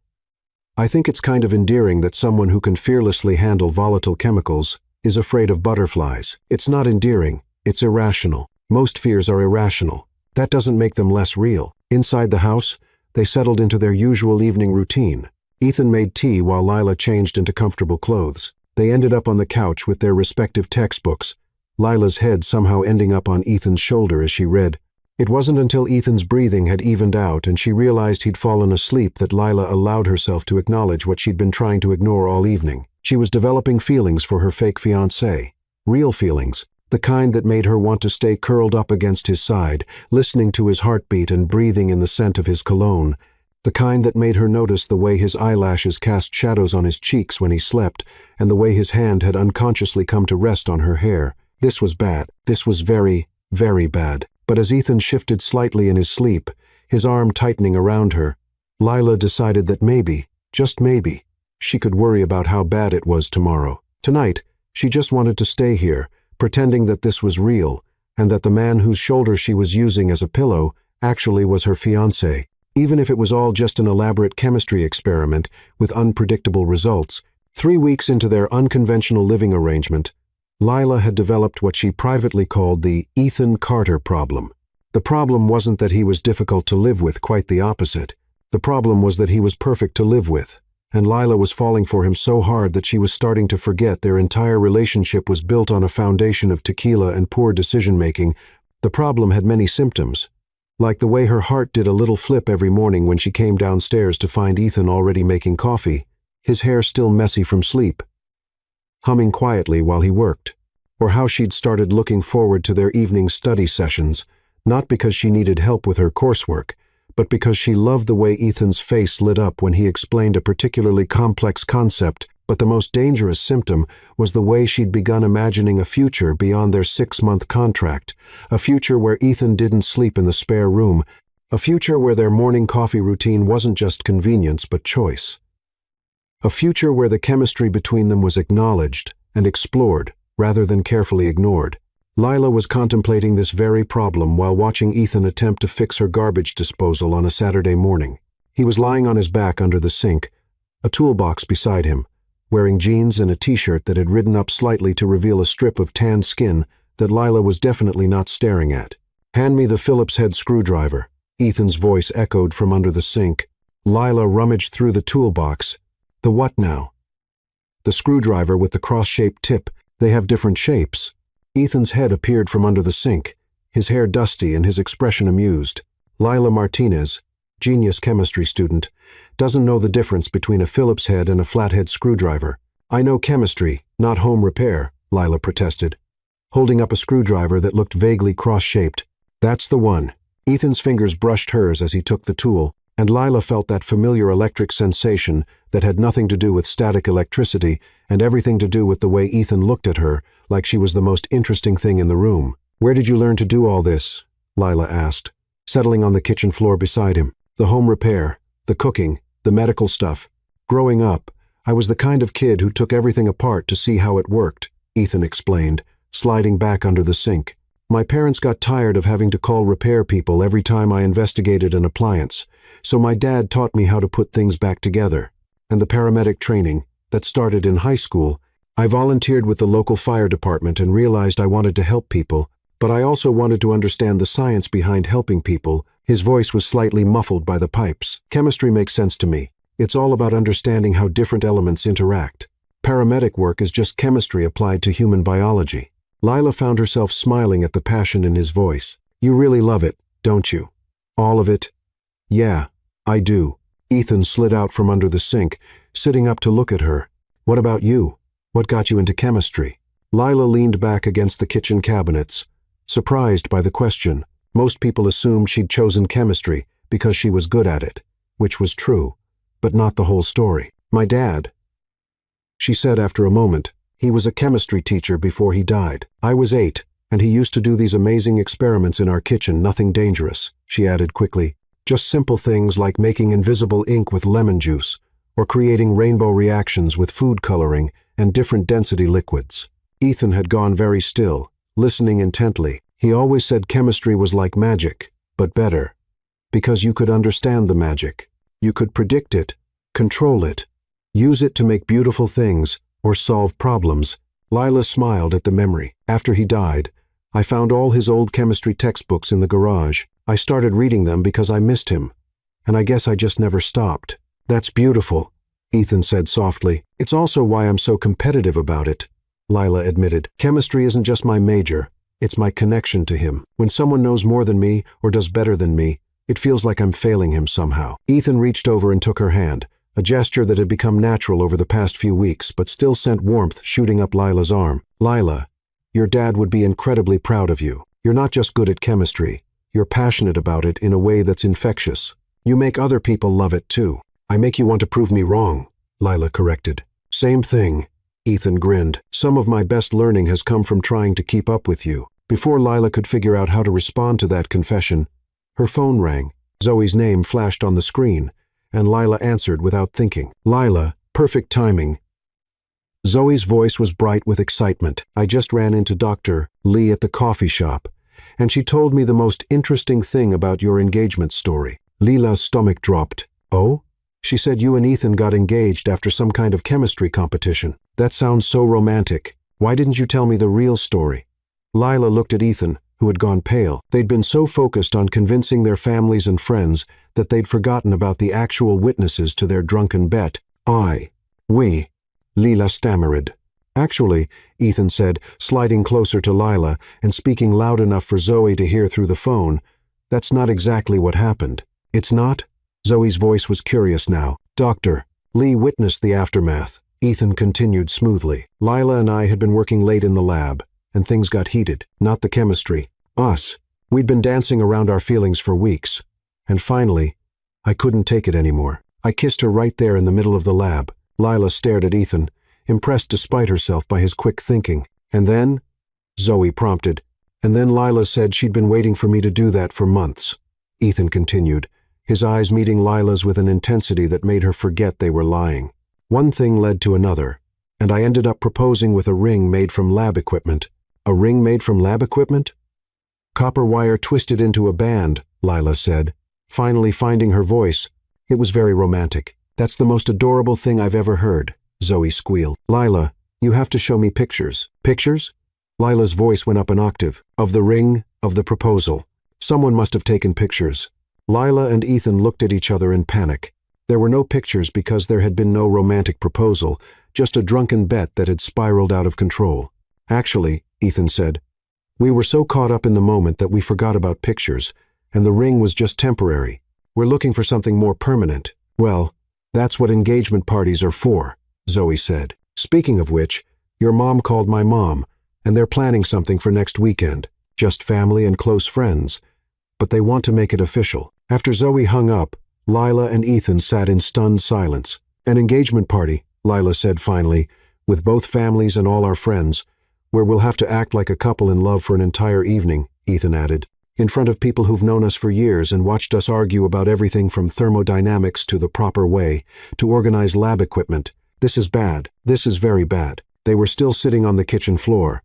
I think it's kind of endearing that someone who can fearlessly handle volatile chemicals is afraid of butterflies. It's not endearing, it's irrational. Most fears are irrational. That doesn't make them less real. Inside the house, they settled into their usual evening routine. Ethan made tea while Lila changed into comfortable clothes. They ended up on the couch with their respective textbooks, Lila's head somehow ending up on Ethan's shoulder as she read. It wasn't until Ethan's breathing had evened out and she realized he'd fallen asleep that Lila allowed herself to acknowledge what she'd been trying to ignore all evening. She was developing feelings for her fake fiancé. Real feelings. The kind that made her want to stay curled up against his side, listening to his heartbeat and breathing in the scent of his cologne. The kind that made her notice the way his eyelashes cast shadows on his cheeks when he slept, and the way his hand had unconsciously come to rest on her hair. This was bad. This was very, very bad. But as Ethan shifted slightly in his sleep, his arm tightening around her, Lila decided that maybe, just maybe, she could worry about how bad it was tomorrow. Tonight, she just wanted to stay here, pretending that this was real, and that the man whose shoulder she was using as a pillow actually was her fiancé. Even if it was all just an elaborate chemistry experiment with unpredictable results. 3 weeks into their unconventional living arrangement, Lila had developed what she privately called the Ethan Carter problem. The problem wasn't that he was difficult to live with, quite the opposite. The problem was that he was perfect to live with, and Lila was falling for him so hard that she was starting to forget their entire relationship was built on a foundation of tequila and poor decision-making. The problem had many symptoms, like the way her heart did a little flip every morning when she came downstairs to find Ethan already making coffee, his hair still messy from sleep, humming quietly while he worked, or how she'd started looking forward to their evening study sessions, not because she needed help with her coursework, but because she loved the way Ethan's face lit up when he explained a particularly complex concept. But the most dangerous symptom was the way she'd begun imagining a future beyond their 6-month contract, a future where Ethan didn't sleep in the spare room, a future where their morning coffee routine wasn't just convenience but choice. A future where the chemistry between them was acknowledged and explored rather than carefully ignored. Lila was contemplating this very problem while watching Ethan attempt to fix her garbage disposal on a Saturday morning. He was lying on his back under the sink, a toolbox beside him, wearing jeans and a t-shirt that had ridden up slightly to reveal a strip of tanned skin that Lila was definitely not staring at. "Hand me the Phillips head screwdriver," Ethan's voice echoed from under the sink. Lila rummaged through the toolbox. "The what now?" "The screwdriver with the cross-shaped tip. They have different shapes." Ethan's head appeared from under the sink, his hair dusty and his expression amused. "Lila Martinez, genius chemistry student, doesn't know the difference between a Phillips head and a flathead screwdriver. I know chemistry," Not home repair, Lila protested, holding up a screwdriver that looked vaguely cross-shaped. That's the one. Ethan's fingers brushed hers as he took the tool, and Lila felt that familiar electric sensation that had nothing to do with static electricity and everything to do with the way Ethan looked at her, like she was the most interesting thing in the room. Where did you learn to do all this? Lila asked, settling on the kitchen floor beside him. The home repair, the cooking, the medical stuff. Growing up, I was the kind of kid who took everything apart to see how it worked, Ethan explained, sliding back under the sink. My parents got tired of having to call repair people every time I investigated an appliance, so my dad taught me how to put things back together. And the paramedic training, that started in high school, I volunteered with the local fire department and realized I wanted to help people, but I also wanted to understand the science behind helping people. His voice was slightly muffled by the pipes. Chemistry makes sense to me. It's all about understanding how different elements interact. Paramedic work is just chemistry applied to human biology. Lila found herself smiling at the passion in his voice. You really love it, don't you? All of it? Yeah, I do. Ethan slid out from under the sink, sitting up to look at her. What about you? What got you into chemistry? Lila leaned back against the kitchen cabinets, surprised by the question. Most people assumed she'd chosen chemistry because she was good at it, which was true, but not the whole story. My dad, she said after a moment. He was a chemistry teacher before he died. I was 8, and he used to do these amazing experiments in our kitchen, nothing dangerous, she added quickly. Just simple things like making invisible ink with lemon juice, or creating rainbow reactions with food coloring and different density liquids. Ethan had gone very still, listening intently. He always said chemistry was like magic, but better. Because you could understand the magic. You could predict it, control it, use it to make beautiful things, or solve problems. Lila smiled at the memory. After he died, I found all his old chemistry textbooks in the garage. I started reading them because I missed him, and I guess I just never stopped. That's beautiful, Ethan said softly. It's also why I'm so competitive about it, Lila admitted. Chemistry isn't just my major, it's my connection to him. When someone knows more than me or does better than me, it feels like I'm failing him somehow. Ethan reached over and took her hand, a gesture that had become natural over the past few weeks, but still sent warmth shooting up Lila's arm. Lila, your dad would be incredibly proud of you. You're not just good at chemistry, you're passionate about it in a way that's infectious. You make other people love it too. I make you want to prove me wrong, Lila corrected. Same thing, Ethan grinned. Some of my best learning has come from trying to keep up with you. Before Lila could figure out how to respond to that confession, her phone rang. Zoe's name flashed on the screen, and Lila answered without thinking. Lila, perfect timing. Zoe's voice was bright with excitement. I just ran into Dr. Lee at the coffee shop, and she told me the most interesting thing about your engagement story. Lila's stomach dropped. Oh? She said you and Ethan got engaged after some kind of chemistry competition. That sounds so romantic. Why didn't you tell me the real story? Lila looked at Ethan, who had gone pale. They'd been so focused on convincing their families and friends that they'd forgotten about the actual witnesses to their drunken bet. We, Lila stammered. Actually, Ethan said, sliding closer to Lila and speaking loud enough for Zoe to hear through the phone, that's not exactly what happened. It's not? Zoe's voice was curious now. Dr. Lee witnessed the aftermath. Ethan continued smoothly. Lila and I had been working late in the lab, and things got heated. Not the chemistry. Us. We'd been dancing around our feelings for weeks. And finally, I couldn't take it anymore. I kissed her right there in the middle of the lab. Lila stared at Ethan, impressed despite herself by his quick thinking. And then? Zoe prompted. And then Lila said she'd been waiting for me to do that for months. Ethan continued, his eyes meeting Lila's with an intensity that made her forget they were lying. One thing led to another, and I ended up proposing with a ring made from lab equipment. A ring made from lab equipment? Copper wire twisted into a band, Lila said, finally finding her voice. It was very romantic. That's the most adorable thing I've ever heard, Zoe squealed. Lila, you have to show me pictures. Pictures? Lila's voice went up an octave. Of the ring, of the proposal. Someone must have taken pictures. Lila and Ethan looked at each other in panic. There were no pictures because there had been no romantic proposal, just a drunken bet that had spiraled out of control. Actually, Ethan said, we were so caught up in the moment that we forgot about pictures, and the ring was just temporary. We're looking for something more permanent. Well, that's what engagement parties are for, Zoe said. Speaking of which, Your mom called my mom, and they're planning something for next weekend. Just family and close friends. But they want to make it official." After Zoe hung up, Lila and Ethan sat in stunned silence. "An engagement party," Lila said finally, "with both families and all our friends, where we'll have to act like a couple in love for an entire evening," Ethan added. "In front of people who've known us for years and watched us argue about everything from thermodynamics to the proper way, to organize lab equipment. This is bad. This is very bad." They were still sitting on the kitchen floor.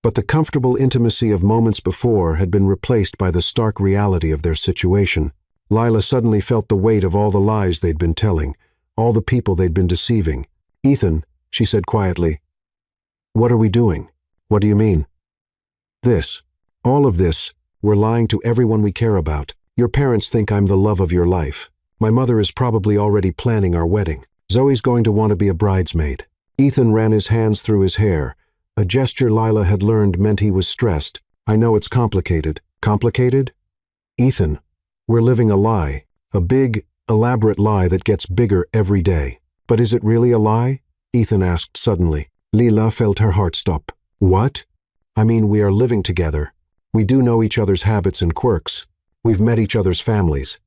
But the comfortable intimacy of moments before had been replaced by the stark reality of their situation. Lila suddenly felt the weight of all the lies they'd been telling, all the people they'd been deceiving. "Ethan," she said quietly, "what are we doing?" "What do you mean?" "This. All of this. We're lying to everyone we care about. Your parents think I'm the love of your life. My mother is probably already planning our wedding. Zoe's going to want to be a bridesmaid." Ethan ran his hands through his hair. A gesture Lila had learned meant he was stressed. "I know it's complicated." "Complicated?" "Ethan, we're living a lie. A big, elaborate lie that gets bigger every day." "But is it really a lie?" Ethan asked suddenly. Lila felt her heart stop. "What?" "I mean, we are living together. We do know each other's habits and quirks. We've met each other's families.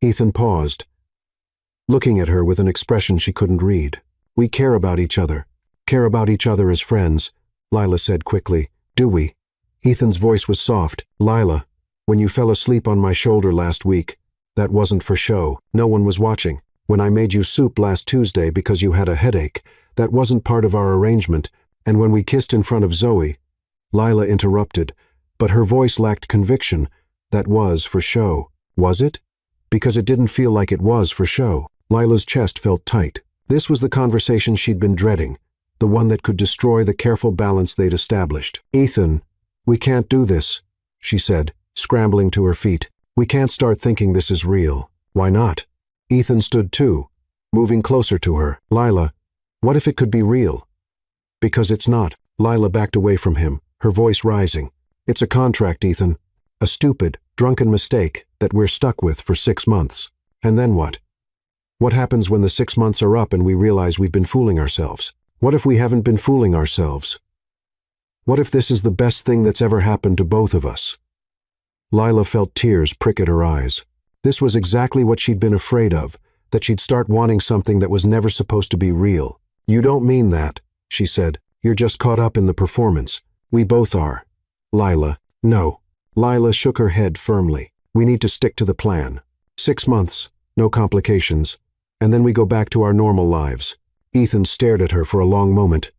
Ethan paused, looking at her with an expression she couldn't read. "We care about each other. Care about each other as friends," Lila said quickly. "Do we?" Ethan's voice was soft. "Lila, when you fell asleep on my shoulder last week, that wasn't for show. No one was watching. When I made you soup last Tuesday because you had a headache, that wasn't part of our arrangement. And when we kissed in front of Zoe," Lila interrupted, but her voice lacked conviction. "That was for show." "Was it?" "Because it didn't feel like it was for show." Lila's chest felt tight. This was the conversation she'd been dreading, the one that could destroy the careful balance they'd established. "Ethan, we can't do this," she said, scrambling to her feet. "We can't start thinking this is real." "Why not?" Ethan stood too, moving closer to her. "Lila, what if it could be real?" "Because it's not." Lila backed away from him, her voice rising. "It's a contract, Ethan. A stupid, drunken mistake that we're stuck with for 6 months. And then what? What happens when the 6 months are up and we realize we've been fooling ourselves? What if we haven't been fooling ourselves? What if this is the best thing that's ever happened to both of us?" Lila felt tears prick at her eyes. This was exactly what she'd been afraid of, that she'd start wanting something that was never supposed to be real. "You don't mean that," she said. "You're just caught up in the performance. We both are." "Lila, no." Lila shook her head firmly. "We need to stick to the plan. 6 months, no complications, and then we go back to our normal lives." Ethan stared at her for a long moment,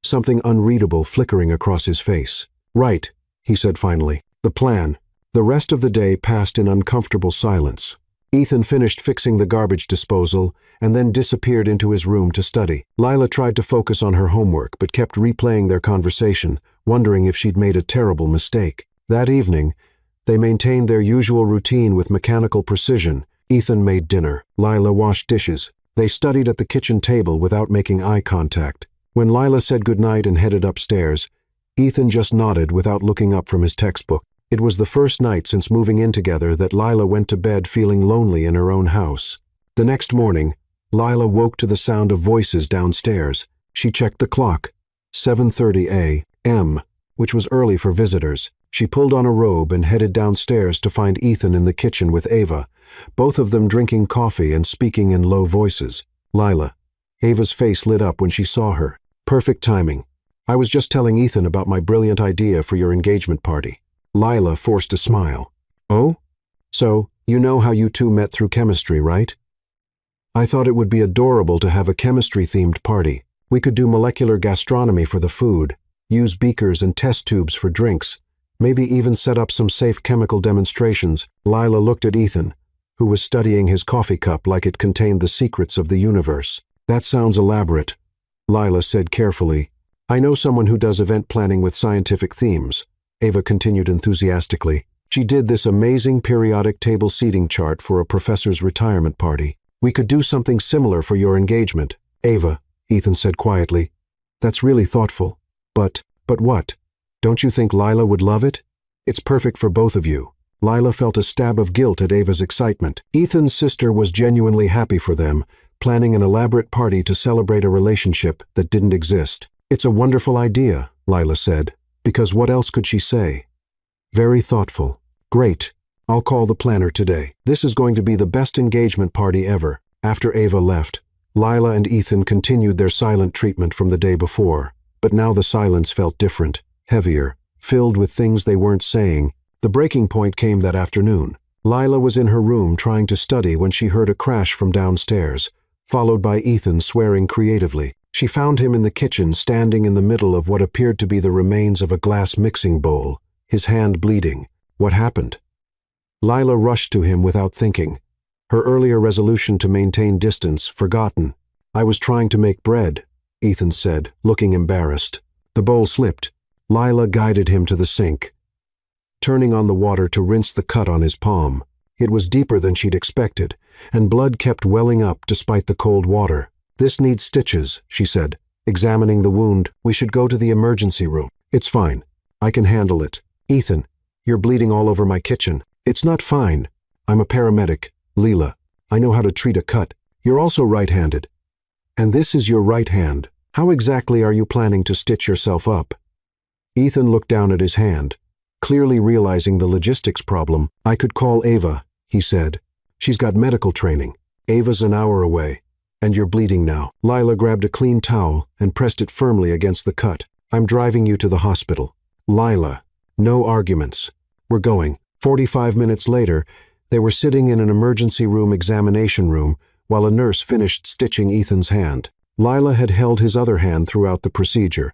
something unreadable flickering across his face. "Right," he said finally. "The plan." The rest of the day passed in uncomfortable silence. Ethan finished fixing the garbage disposal and then disappeared into his room to study. Lila tried to focus on her homework but kept replaying their conversation, wondering if she'd made a terrible mistake. That evening, they maintained their usual routine with mechanical precision. Ethan made dinner. Lila washed dishes. They studied at the kitchen table without making eye contact. When Lila said goodnight and headed upstairs, Ethan just nodded without looking up from his textbook. It was the first night since moving in together that Lila went to bed feeling lonely in her own house. The next morning, Lila woke to the sound of voices downstairs. She checked the clock. 7:30 a.m., which was early for visitors. She pulled on a robe and headed downstairs to find Ethan in the kitchen with Ava, both of them drinking coffee and speaking in low voices. "Lila." Ava's face lit up when she saw her. "Perfect timing. I was just telling Ethan about my brilliant idea for your engagement party." Lila forced a smile. "Oh? So, you know how you two met through chemistry, right? I thought it would be adorable to have a chemistry-themed party. We could do molecular gastronomy for the food, use beakers and test tubes for drinks, maybe even set up some safe chemical demonstrations." Lila looked at Ethan, who was studying his coffee cup like it contained the secrets of the universe. "That sounds elaborate," Lila said carefully. "I know someone who does event planning with scientific themes," Ava continued enthusiastically. "She did this amazing periodic table seating chart for a professor's retirement party. We could do something similar for your engagement." "Ava," Ethan said quietly, "that's really thoughtful. But what? Don't you think Lila would love it? It's perfect for both of you." Lila felt a stab of guilt at Ava's excitement. Ethan's sister was genuinely happy for them, planning an elaborate party to celebrate a relationship that didn't exist. "It's a wonderful idea," Lila said, because what else could she say? "Very thoughtful. Great. I'll call the planner today. This is going to be the best engagement party ever." After Ava left, Lila and Ethan continued their silent treatment from the day before, but now the silence felt different, heavier, filled with things they weren't saying. The breaking point came that afternoon. Lila was in her room trying to study when she heard a crash from downstairs, followed by Ethan swearing creatively. She found him in the kitchen, standing in the middle of what appeared to be the remains of a glass mixing bowl, his hand bleeding. What happened? Lila rushed to him without thinking. Her earlier resolution to maintain distance forgotten. "I was trying to make bread," Ethan said, looking embarrassed. The bowl slipped. Lila guided him to the sink, turning on the water to rinse the cut on his palm. It was deeper than she'd expected, and blood kept welling up despite the cold water. "This needs stitches," she said, examining the wound. "We should go to the emergency room." "It's fine. I can handle it." "Ethan, you're bleeding all over my kitchen." "It's not fine. I'm a paramedic. Lila, I know how to treat a cut. You're also right-handed. And this is your right hand. How exactly are you planning to stitch yourself up?" Ethan looked down at his hand, clearly realizing the logistics problem. "I could call Ava," he said. "She's got medical training. Ava's an hour away. And you're bleeding now." Lila grabbed a clean towel and pressed it firmly against the cut. "I'm driving you to the hospital." "Lila, no arguments. We're going." 45 minutes later, they were sitting in an emergency room examination room while a nurse finished stitching Ethan's hand. Lila had held his other hand throughout the procedure,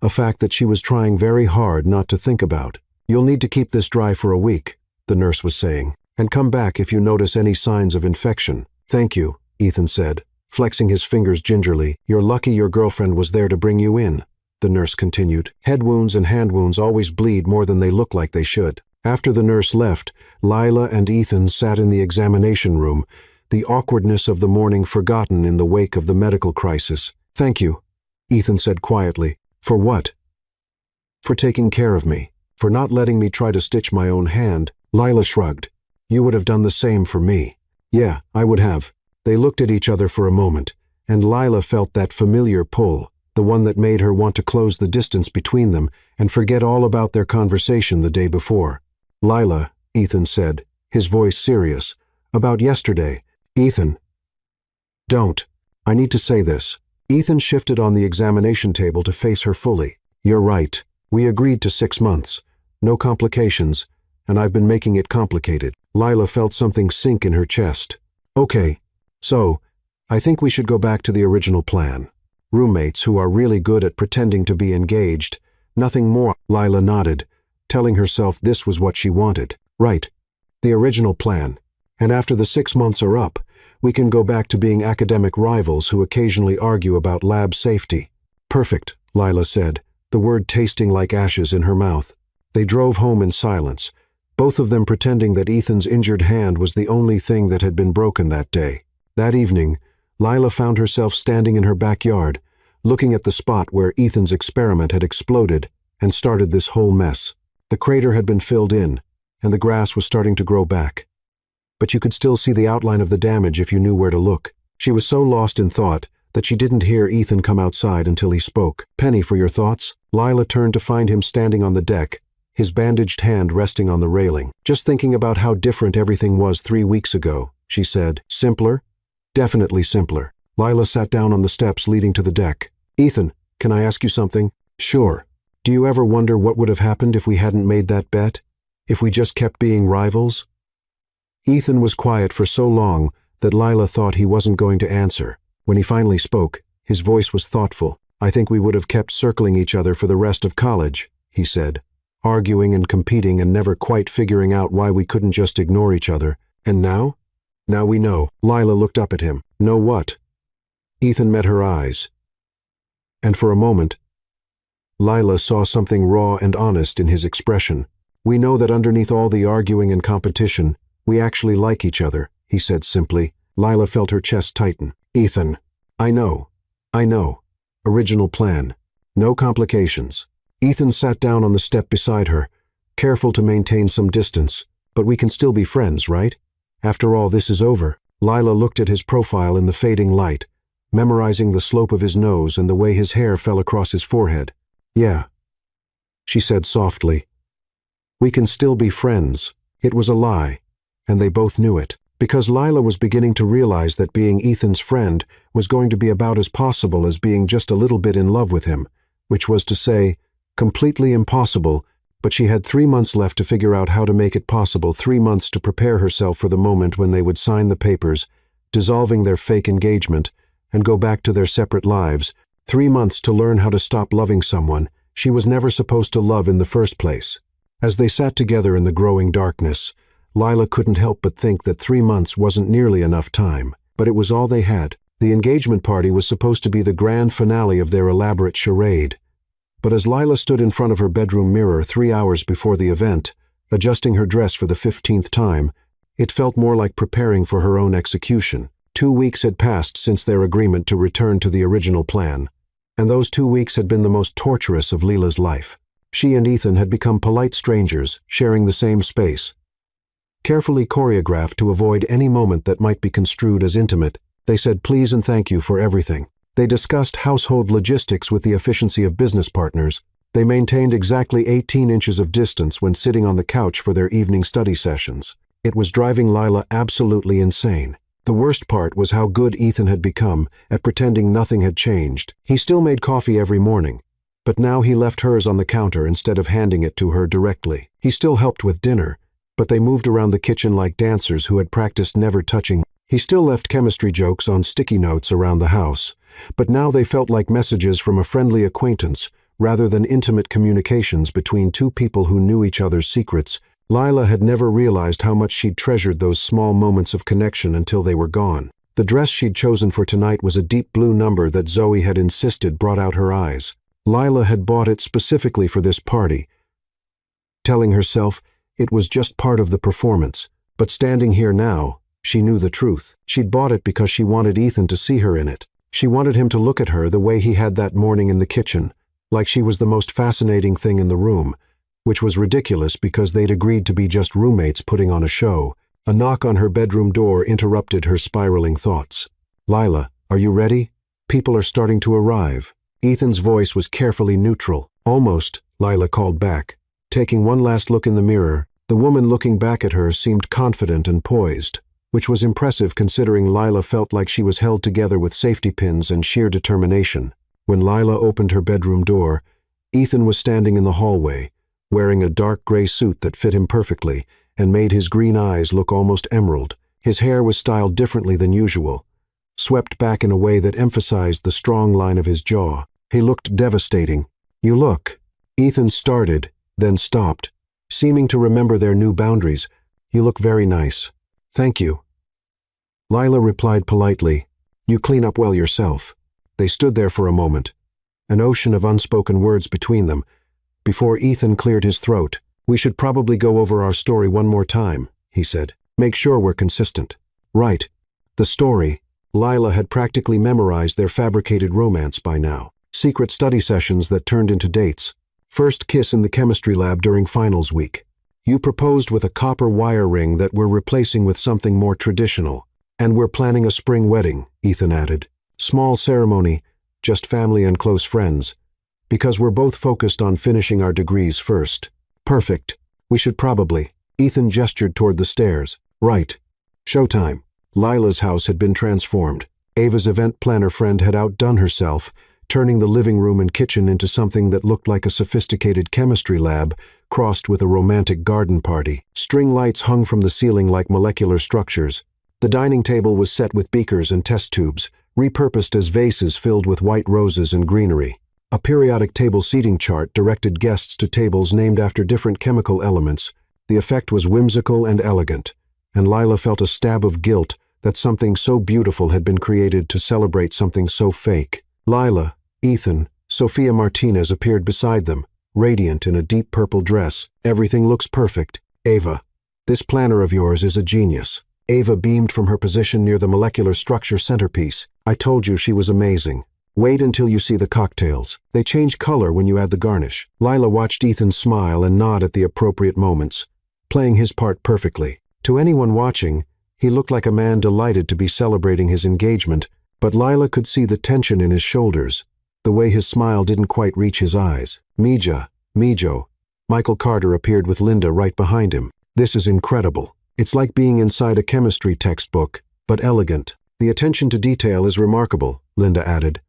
a fact that she was trying very hard not to think about. "You'll need to keep this dry for a week," the nurse was saying, "and come back if you notice any signs of infection." "Thank you," Ethan said, flexing his fingers gingerly. "You're lucky your girlfriend was there to bring you in," the nurse continued. "Head wounds and hand wounds always bleed more than they look like they should." After the nurse left, Lila and Ethan sat in the examination room, the awkwardness of the morning forgotten in the wake of the medical crisis. "Thank you," Ethan said quietly. "For what?" "For taking care of me. For not letting me try to stitch my own hand." Lila shrugged. "You would have done the same for me." "Yeah, I would have." They looked at each other for a moment, and Lila felt that familiar pull, the one that made her want to close the distance between them and forget all about their conversation the day before. "Lila," Ethan said, his voice serious, "about yesterday." "Ethan." "Don't. I need to say this." Ethan shifted on the examination table to face her fully. "You're right. We agreed to 6 months. No complications, and I've been making it complicated." Lila felt something sink in her chest. "Okay, so, I think we should go back to the original plan. Roommates who are really good at pretending to be engaged. Nothing more." Lila nodded, telling herself this was what she wanted. "Right. The original plan. And after the 6 months are up, we can go back to being academic rivals who occasionally argue about lab safety." "Perfect," Lila said, the word tasting like ashes in her mouth. They drove home in silence, both of them pretending that Ethan's injured hand was the only thing that had been broken that day. That evening, Lila found herself standing in her backyard, looking at the spot where Ethan's experiment had exploded and started this whole mess. The crater had been filled in, and the grass was starting to grow back. But you could still see the outline of the damage if you knew where to look. She was so lost in thought that she didn't hear Ethan come outside until he spoke. "Penny, for your thoughts?" Lila turned to find him standing on the deck, his bandaged hand resting on the railing. "Just thinking about how different everything was 3 weeks ago," she said. "Simpler? Definitely simpler." Lila sat down on the steps leading to the deck. "Ethan, can I ask you something?" "Sure. Do you ever wonder what would have happened if we hadn't made that bet? If we just kept being rivals?" Ethan was quiet for so long that Lila thought he wasn't going to answer. When he finally spoke, his voice was thoughtful. "I think we would have kept circling each other for the rest of college," he said, "arguing and competing and never quite figuring out why we couldn't just ignore each other. And now? Now we know." Lila looked up at him. "Know what?" Ethan met her eyes. And for a moment, Lila saw something raw and honest in his expression. "We know that underneath all the arguing and competition, we actually like each other," he said simply. Lila felt her chest tighten. "Ethan, I know. Original plan. No complications." Ethan sat down on the step beside her, careful to maintain some distance. "But we can still be friends, right? After all this is over." Lila looked at his profile in the fading light, memorizing the slope of his nose and the way his hair fell across his forehead. "Yeah," she said softly. "We can still be friends." It was a lie, and they both knew it, because Lila was beginning to realize that being Ethan's friend was going to be about as possible as being just a little bit in love with him, which was to say, completely impossible, but she had 3 months left to figure out how to make it possible, 3 months to prepare herself for the moment when they would sign the papers, dissolving their fake engagement, and go back to their separate lives, 3 months to learn how to stop loving someone she was never supposed to love in the first place. As they sat together in the growing darkness, Lila couldn't help but think that 3 months wasn't nearly enough time, but it was all they had. The engagement party was supposed to be the grand finale of their elaborate charade. But as Lila stood in front of her bedroom mirror 3 hours before the event, adjusting her dress for the 15th time, it felt more like preparing for her own execution. 2 weeks had passed since their agreement to return to the original plan, and those 2 weeks had been the most torturous of Lila's life. She and Ethan had become polite strangers, sharing the same space. Carefully choreographed to avoid any moment that might be construed as intimate, they said please and thank you for everything. They discussed household logistics with the efficiency of business partners. They maintained exactly 18 inches of distance when sitting on the couch for their evening study sessions. It was driving Lila absolutely insane. The worst part was how good Ethan had become at pretending nothing had changed. He still made coffee every morning, but now he left hers on the counter instead of handing it to her directly. He still helped with dinner, but they moved around the kitchen like dancers who had practiced never touching. He still left chemistry jokes on sticky notes around the house, but now they felt like messages from a friendly acquaintance rather than intimate communications between two people who knew each other's secrets. Lila had never realized how much she'd treasured those small moments of connection until they were gone. The dress she'd chosen for tonight was a deep blue number that Zoe had insisted brought out her eyes. Lila had bought it specifically for this party, telling herself it was just part of the performance. But standing here now, she knew the truth. She'd bought it because she wanted Ethan to see her in it. She wanted him to look at her the way he had that morning in the kitchen, like she was the most fascinating thing in the room, which was ridiculous because they'd agreed to be just roommates putting on a show. A knock on her bedroom door interrupted her spiraling thoughts. "Lila, are you ready? People are starting to arrive." Ethan's voice was carefully neutral. "Almost," Lila called back. Taking one last look in the mirror, the woman looking back at her seemed confident and poised, which was impressive considering Lila felt like she was held together with safety pins and sheer determination. When Lila opened her bedroom door, Ethan was standing in the hallway, wearing a dark gray suit that fit him perfectly and made his green eyes look almost emerald. His hair was styled differently than usual, swept back in a way that emphasized the strong line of his jaw. He looked devastating. "You look," Ethan started, then stopped, seeming to remember their new boundaries. "You look very nice." "Thank you." Lila replied politely, "You clean up well yourself." They stood there for a moment, an ocean of unspoken words between them, before Ethan cleared his throat. "We should probably go over our story one more time," he said. "Make sure we're consistent." Right. The story. Lila had practically memorized their fabricated romance by now. Secret study sessions that turned into dates. First kiss in the chemistry lab during finals week. "You proposed with a copper wire ring that we're replacing with something more traditional. And we're planning a spring wedding," Ethan added. "Small ceremony, just family and close friends. Because we're both focused on finishing our degrees first." "Perfect. We should probably." Ethan gestured toward the stairs. "Right. Showtime." Lila's house had been transformed. Ava's event planner friend had outdone herself, turning the living room and kitchen into something that looked like a sophisticated chemistry lab crossed with a romantic garden party. String lights hung from the ceiling like molecular structures. The dining table was set with beakers and test tubes, repurposed as vases filled with white roses and greenery. A periodic table seating chart directed guests to tables named after different chemical elements. The effect was whimsical and elegant, and Lila felt a stab of guilt that something so beautiful had been created to celebrate something so fake. Lila, Ethan, Sophia Martinez appeared beside them, radiant in a deep purple dress. "Everything looks perfect. Ava, this planner of yours is a genius." Ava beamed from her position near the molecular structure centerpiece. "I told you she was amazing. Wait until you see the cocktails. They change color when you add the garnish." Lila watched Ethan smile and nod at the appropriate moments, playing his part perfectly. To anyone watching, He looked like a man delighted to be celebrating his engagement, but Lila could see the tension in his shoulders, the way his smile didn't quite reach his eyes. Mija, Mijo. Michael Carter appeared with Linda right behind him. This is incredible. It's like being inside a chemistry textbook, but elegant. The attention to detail is remarkable, Linda added,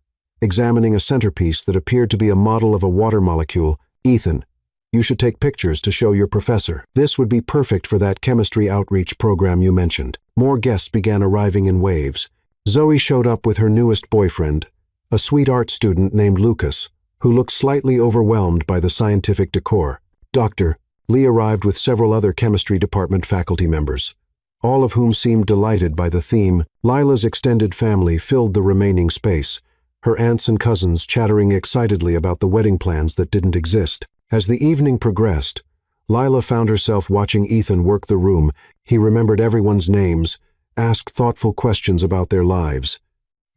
examining a centerpiece that appeared to be a model of a water molecule. Ethan, you should take pictures to show your professor. This would be perfect for that chemistry outreach program you mentioned. More guests began arriving in waves. Zoe showed up with her newest boyfriend, a sweet art student named Lucas, who looked slightly overwhelmed by the scientific decor. Dr. Lee arrived with several other chemistry department faculty members, all of whom seemed delighted by the theme. Lila's extended family filled the remaining space, her aunts and cousins chattering excitedly about the wedding plans that didn't exist. As the evening progressed, Lila found herself watching Ethan work the room. He remembered everyone's names, asked thoughtful questions about their lives,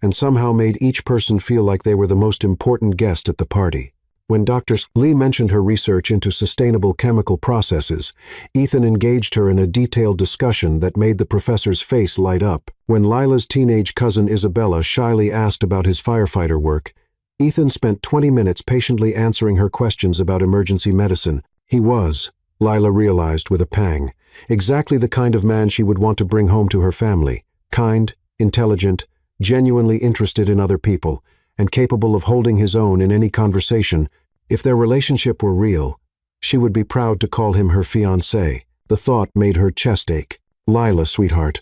and somehow made each person feel like they were the most important guest at the party. When Dr. Lee mentioned her research into sustainable chemical processes, Ethan engaged her in a detailed discussion that made the professor's face light up. When Lila's teenage cousin Isabella shyly asked about his firefighter work, Ethan spent 20 minutes patiently answering her questions about emergency medicine. He was, Lila realized with a pang, exactly the kind of man she would want to bring home to her family. Kind, intelligent, genuinely interested in other people, and capable of holding his own in any conversation. If their relationship were real, she would be proud to call him her fiancé. The thought made her chest ache. Lila, sweetheart.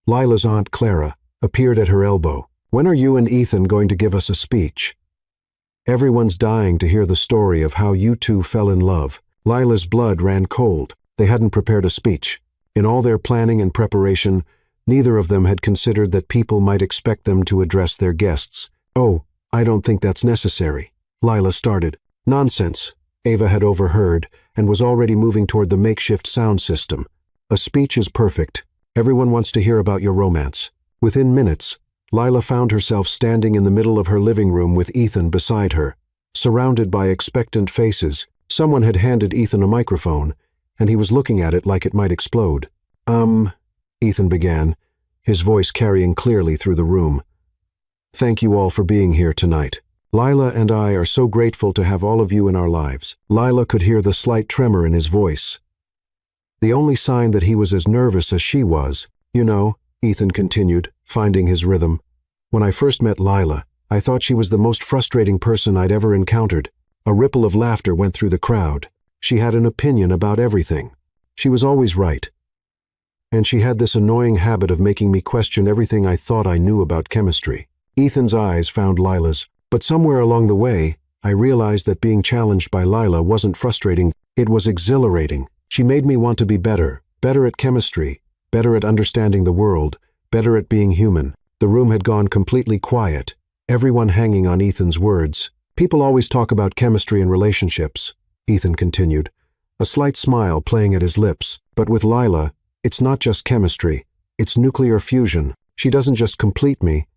Lila's Aunt Clara appeared at her elbow. When are you and Ethan going to give us a speech? Everyone's dying to hear the story of how you two fell in love. Lila's blood ran cold. They hadn't prepared a speech. In all their planning and preparation, neither of them had considered that people might expect them to address their guests. Oh, I don't think that's necessary. Lila started. Nonsense, Ava had overheard and was already moving toward the makeshift sound system. A speech is perfect. Everyone wants to hear about your romance. Within minutes, Lila found herself standing in the middle of her living room with Ethan beside her. Surrounded by expectant faces, someone had handed Ethan a microphone, and he was looking at it like it might explode. Ethan began, his voice carrying clearly through the room. Thank you all for being here tonight. Lila and I are so grateful to have all of you in our lives. Lila could hear the slight tremor in his voice. The only sign that he was as nervous as she was. You know, Ethan continued, finding his rhythm. When I first met Lila, I thought she was the most frustrating person I'd ever encountered. A ripple of laughter went through the crowd. She had an opinion about everything. She was always right. And she had this annoying habit of making me question everything I thought I knew about chemistry. Ethan's eyes found Lila's, but somewhere along the way, I realized that being challenged by Lila wasn't frustrating, it was exhilarating. She made me want to be better at chemistry, better at understanding the world, better at being human. The room had gone completely quiet, everyone hanging on Ethan's words. People always talk about chemistry and relationships, Ethan continued, a slight smile playing at his lips. But with Lila, it's not just chemistry, it's nuclear fusion. She doesn't just complete me,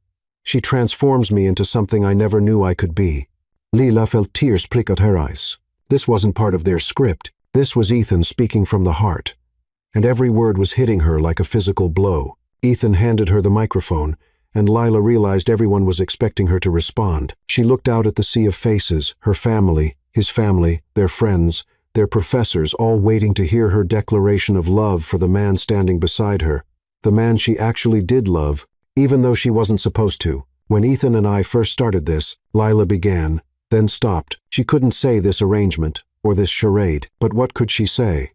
she transforms me into something I never knew I could be. Lila felt tears prick at her eyes. This wasn't part of their script. This was Ethan speaking from the heart. And every word was hitting her like a physical blow. Ethan handed her the microphone, and Lila realized everyone was expecting her to respond. She looked out at the sea of faces, her family, his family, their friends, their professors, all waiting to hear her declaration of love for the man standing beside her. The man she actually did love, even though she wasn't supposed to. When Ethan and I first started this, Lila began, then stopped. She couldn't say this arrangement, or this charade, but what could she say?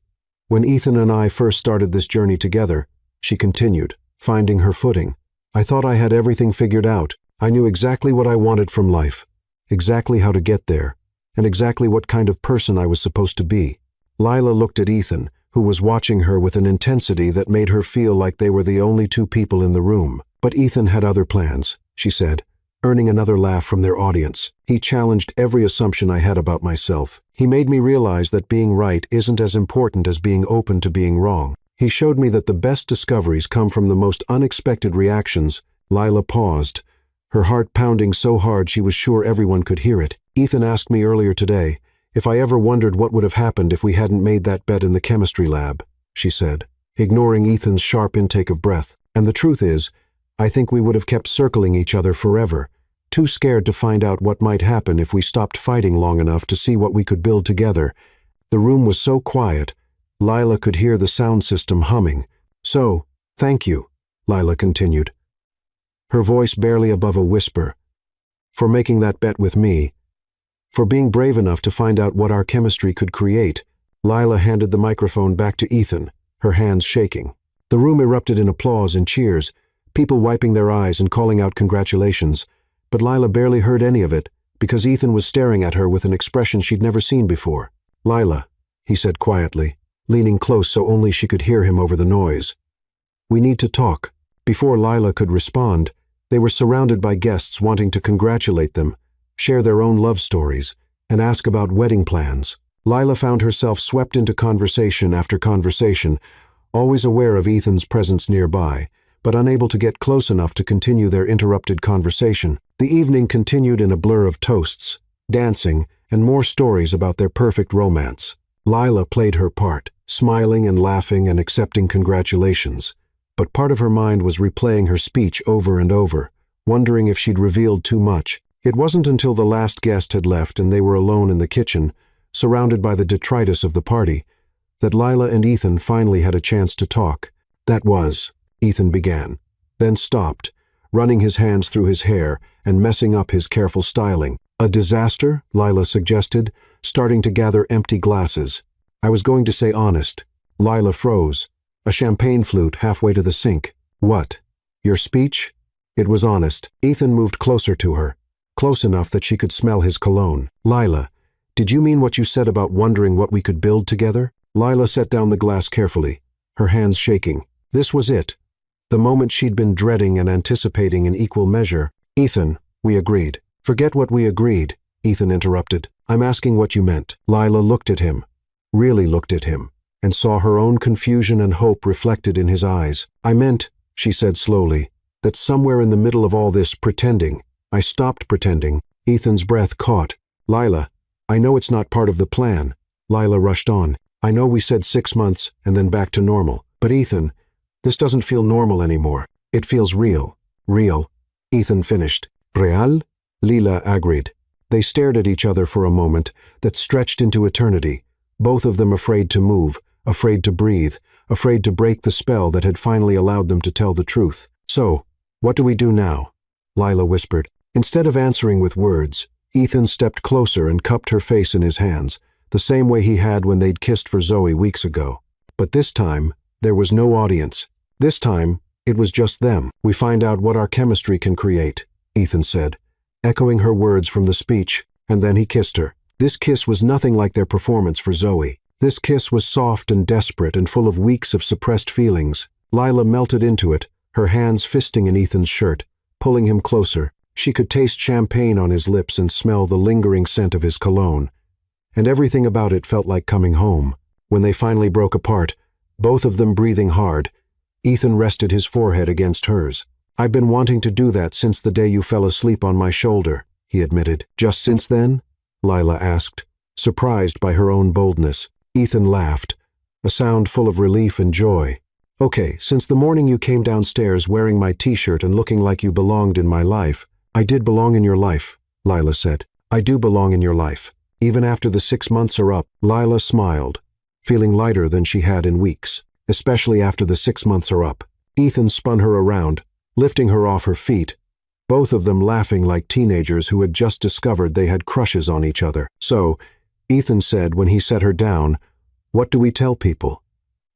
When Ethan and I first started this journey together, she continued, finding her footing. I thought I had everything figured out. I knew exactly what I wanted from life, exactly how to get there, and exactly what kind of person I was supposed to be. Lila looked at Ethan, who was watching her with an intensity that made her feel like they were the only two people in the room. But Ethan had other plans, she said, earning another laugh from their audience. He challenged every assumption I had about myself. He made me realize that being right isn't as important as being open to being wrong. He showed me that the best discoveries come from the most unexpected reactions. Lila paused, her heart pounding so hard she was sure everyone could hear it. Ethan asked me earlier today if I ever wondered what would have happened if we hadn't made that bet in the chemistry lab, she said. ignoring Ethan's sharp intake of breath. "And the truth is, I think we would have kept circling each other forever, too scared to find out what might happen if we stopped fighting long enough to see what we could build together." The room was so quiet, Lila could hear the sound system humming. "So, thank you," Lila continued, her voice barely above a whisper, "for making that bet with me, for being brave enough to find out what our chemistry could create." Lila handed the microphone back to Ethan, her hands shaking. The room erupted in applause and cheers, people wiping their eyes and calling out congratulations, but Lila barely heard any of it because Ethan was staring at her with an expression she'd never seen before. "Lila," he said quietly, leaning close so only she could hear him over the noise. "We need to talk." Before Lila could respond, they were surrounded by guests wanting to congratulate them, share their own love stories, and ask about wedding plans. Lila found herself swept into conversation after conversation, always aware of Ethan's presence nearby, but unable to get close enough to continue their interrupted conversation. The evening continued in a blur of toasts, dancing, and more stories about their perfect romance. Lila played her part, smiling and laughing and accepting congratulations, but part of her mind was replaying her speech over and over, wondering if she'd revealed too much. It wasn't until the last guest had left and they were alone in the kitchen, surrounded by the detritus of the party, that Lila and Ethan finally had a chance to talk. "That was," Ethan began, then stopped, running his hands through his hair and messing up his careful styling. "A disaster?" Lila suggested, starting to gather empty glasses. "I was going to say honest." Lila froze, a champagne flute halfway to the sink. "What? Your speech?" It was honest. Ethan moved closer to her, close enough that she could smell his cologne. "Lila, did you mean what you said about wondering what we could build together?" Lila set down the glass carefully, her hands shaking. This was it, the moment she'd been dreading and anticipating in equal measure. "Ethan, we agreed." "Forget what we agreed," Ethan interrupted. "I'm asking what you meant." Lila looked at him, really looked at him, and saw her own confusion and hope reflected in his eyes. "I meant," she said slowly, "that somewhere in the middle of all this pretending, I stopped pretending." Ethan's breath caught. "Lila, I know it's not part of the plan." Lila rushed on. "I know we said 6 months and then back to normal. But Ethan, this doesn't feel normal anymore. It feels real." "Real," Ethan finished. "Real?" Lila agreed. They stared at each other for a moment that stretched into eternity, both of them afraid to move, afraid to breathe, afraid to break the spell that had finally allowed them to tell the truth. "So, what do we do now?" Lila whispered. Instead of answering with words, Ethan stepped closer and cupped her face in his hands, the same way he had when they'd kissed for Zoe weeks ago. But this time, there was no audience. This time, it was just them. "We find out what our chemistry can create," Ethan said, echoing her words from the speech, and then he kissed her. This kiss was nothing like their performance for Zoe. This kiss was soft and desperate and full of weeks of suppressed feelings. Lila melted into it, her hands fisting in Ethan's shirt, pulling him closer. She could taste champagne on his lips and smell the lingering scent of his cologne. And everything about it felt like coming home. When they finally broke apart, both of them breathing hard, Ethan rested his forehead against hers. "I've been wanting to do that since the day you fell asleep on my shoulder," he admitted. "Just since then?" Lila asked, surprised by her own boldness. Ethan laughed, a sound full of relief and joy. "Okay, since the morning you came downstairs wearing my t-shirt and looking like you belonged in my life." "I did belong in your life," Lila said. "I do belong in your life. Even after the 6 months are up." Lila smiled, feeling lighter than she had in weeks, especially after the 6 months are up. Ethan spun her around, lifting her off her feet, both of them laughing like teenagers who had just discovered they had crushes on each other. "So," Ethan said when he set her down, "what do we tell people?"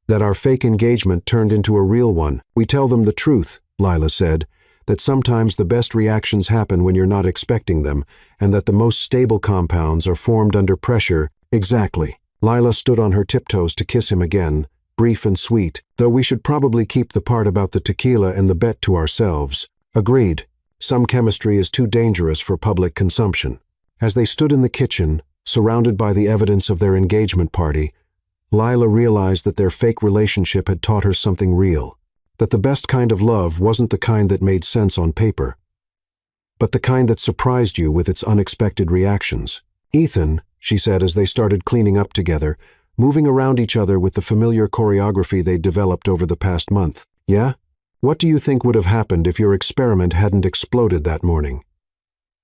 "That our fake engagement turned into a real one." "We tell them the truth," Lila said, "that sometimes the best reactions happen when you're not expecting them, and that the most stable compounds are formed under pressure." "Exactly." Lila stood on her tiptoes to kiss him again, brief and sweet, "though we should probably keep the part about the tequila and the bet to ourselves." "Agreed. Some chemistry is too dangerous for public consumption." As they stood in the kitchen, surrounded by the evidence of their engagement party, Lila realized that their fake relationship had taught her something real. That the best kind of love wasn't the kind that made sense on paper, but the kind that surprised you with its unexpected reactions. "Ethan," she said as they started cleaning up together, moving around each other with the familiar choreography they'd developed over the past month. Yeah? What do you think would have happened if your experiment hadn't exploded that morning?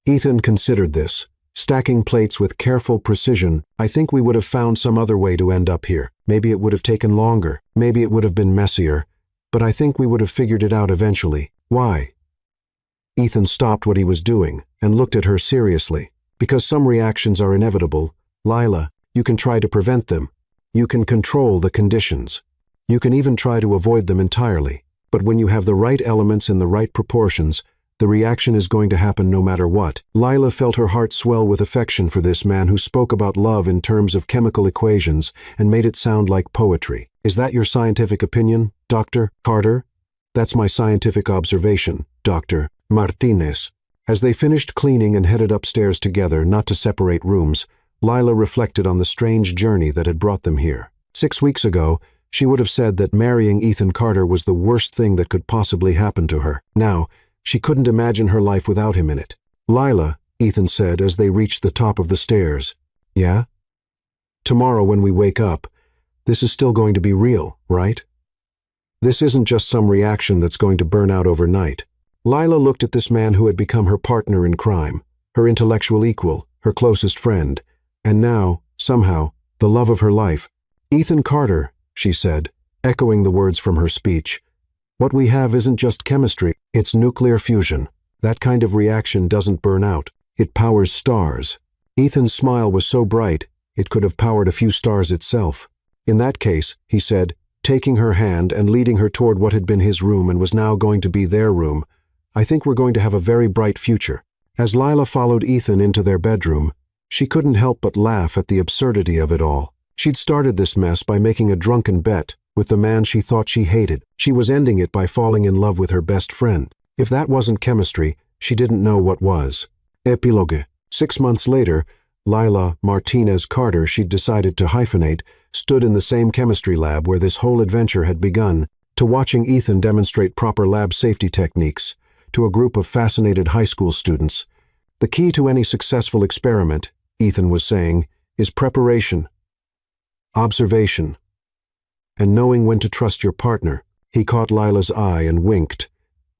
Ethan considered this. Stacking plates with careful precision, I think we would have found some other way to end up here. Maybe it would have taken longer. Maybe it would have been messier. But I think we would have figured it out eventually. Why? Ethan stopped what he was doing and looked at her seriously. Because some reactions are inevitable, Lila, you can try to prevent them. You can control the conditions. You can even try to avoid them entirely. But when you have the right elements in the right proportions, the reaction is going to happen no matter what. Lila felt her heart swell with affection for this man who spoke about love in terms of chemical equations and made it sound like poetry. Is that your scientific opinion, Dr. Carter? That's my scientific observation, Dr. Martinez. As they finished cleaning and headed upstairs together, not to separate rooms, Lila reflected on the strange journey that had brought them here. 6 weeks ago, she would have said that marrying Ethan Carter was the worst thing that could possibly happen to her. Now, she couldn't imagine her life without him in it. Lila, Ethan said as they reached the top of the stairs. Yeah? Tomorrow when we wake up, this is still going to be real, right? This isn't just some reaction that's going to burn out overnight. Lila looked at this man who had become her partner in crime, her intellectual equal, her closest friend, and now, somehow, the love of her life. Ethan Carter, she said, echoing the words from her speech. What we have isn't just chemistry, it's nuclear fusion. That kind of reaction doesn't burn out. It powers stars. Ethan's smile was so bright, it could have powered a few stars itself. In that case, he said, taking her hand and leading her toward what had been his room and was now going to be their room, I think we're going to have a very bright future. As Lila followed Ethan into their bedroom, she couldn't help but laugh at the absurdity of it all. She'd started this mess by making a drunken bet with the man she thought she hated. She was ending it by falling in love with her best friend. If that wasn't chemistry, she didn't know what was. Epilogue. 6 months later, Lila Martinez Carter, she'd decided to hyphenate, stood in the same chemistry lab where this whole adventure had begun, to watching Ethan demonstrate proper lab safety techniques to a group of fascinated high school students. The key to any successful experiment, Ethan was saying, is preparation, observation, and knowing when to trust your partner. He caught Lila's eye and winked,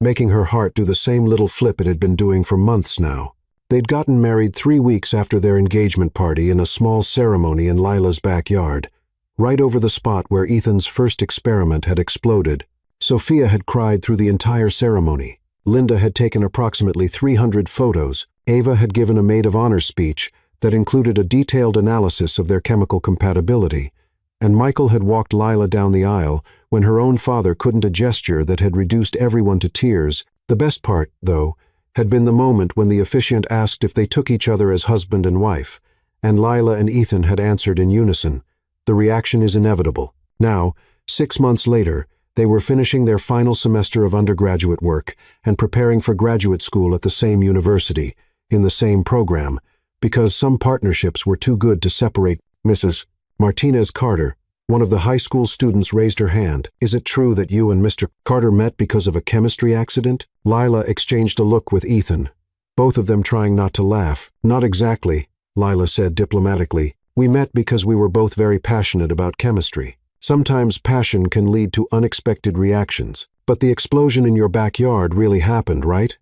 making her heart do the same little flip it had been doing for months now. They'd gotten married 3 weeks after their engagement party in a small ceremony in Lila's backyard, right over the spot where Ethan's first experiment had exploded. Sophia had cried through the entire ceremony. Linda had taken approximately 300 photos. Ava had given a maid of honor speech that included a detailed analysis of their chemical compatibility. And Michael had walked Lila down the aisle when her own father couldn't a gesture that had reduced everyone to tears. The best part, though, had been the moment when the officiant asked if they took each other as husband and wife, and Lila and Ethan had answered in unison. The reaction is inevitable. Now, 6 months later, they were finishing their final semester of undergraduate work and preparing for graduate school at the same university, in the same program, because some partnerships were too good to separate. Mrs. Martinez Carter, one of the high school students, raised her hand. Is it true that you and Mr. Carter met because of a chemistry accident? Lila exchanged a look with Ethan, both of them trying not to laugh. Not exactly, Lila said diplomatically. We met because we were both very passionate about chemistry. Sometimes passion can lead to unexpected reactions. But the explosion in your backyard really happened, right?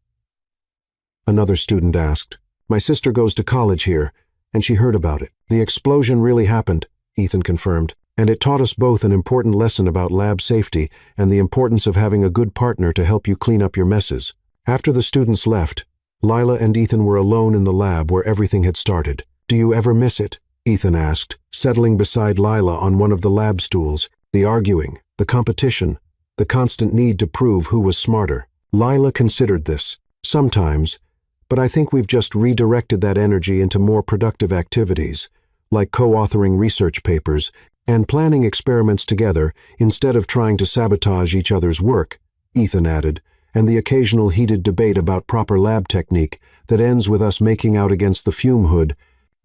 Another student asked. My sister goes to college here, and she heard about it. The explosion really happened, Ethan confirmed, and it taught us both an important lesson about lab safety and the importance of having a good partner to help you clean up your messes. After the students left, Lila and Ethan were alone in the lab where everything had started. Do you ever miss it? Ethan asked, settling beside Lila on one of the lab stools. The arguing, the competition, the constant need to prove who was smarter. Lila considered this. Sometimes, but I think we've just redirected that energy into more productive activities, like co-authoring research papers and planning experiments together instead of trying to sabotage each other's work, Ethan added, and the occasional heated debate about proper lab technique that ends with us making out against the fume hood,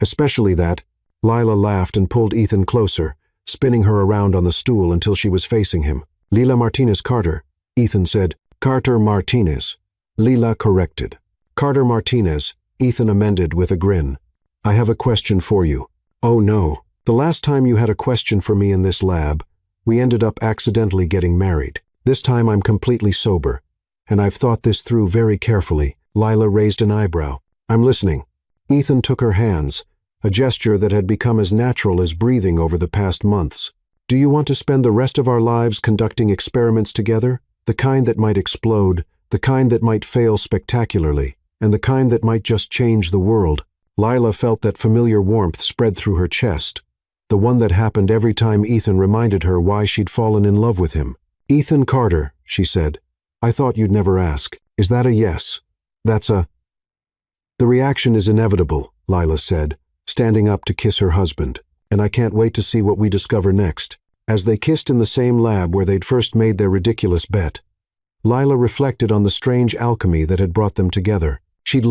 especially that. Lila laughed and pulled Ethan closer, spinning her around on the stool until she was facing him. Lila Martinez Carter, Ethan said. Carter Martinez. Lila corrected. Carter Martinez, Ethan amended with a grin. I have a question for you. Oh no, The last time you had a question for me in this lab, we ended up accidentally getting married. This time I'm completely sober, and I've thought this through very carefully." Lila raised an eyebrow. "I'm listening." Ethan took her hands, a gesture that had become as natural as breathing over the past months. "Do you want to spend the rest of our lives conducting experiments together? The kind that might explode, the kind that might fail spectacularly, and the kind that might just change the world." Lila felt that familiar warmth spread through her chest, the one that happened every time Ethan reminded her why she'd fallen in love with him. "Ethan Carter," she said. "I thought you'd never ask. Is that a yes?" "That's a—" "The reaction is inevitable," Lila said, standing up to kiss her husband, "and I can't wait to see what we discover next." As they kissed in the same lab where they'd first made their ridiculous bet, Lila reflected on the strange alchemy that had brought them together. She'd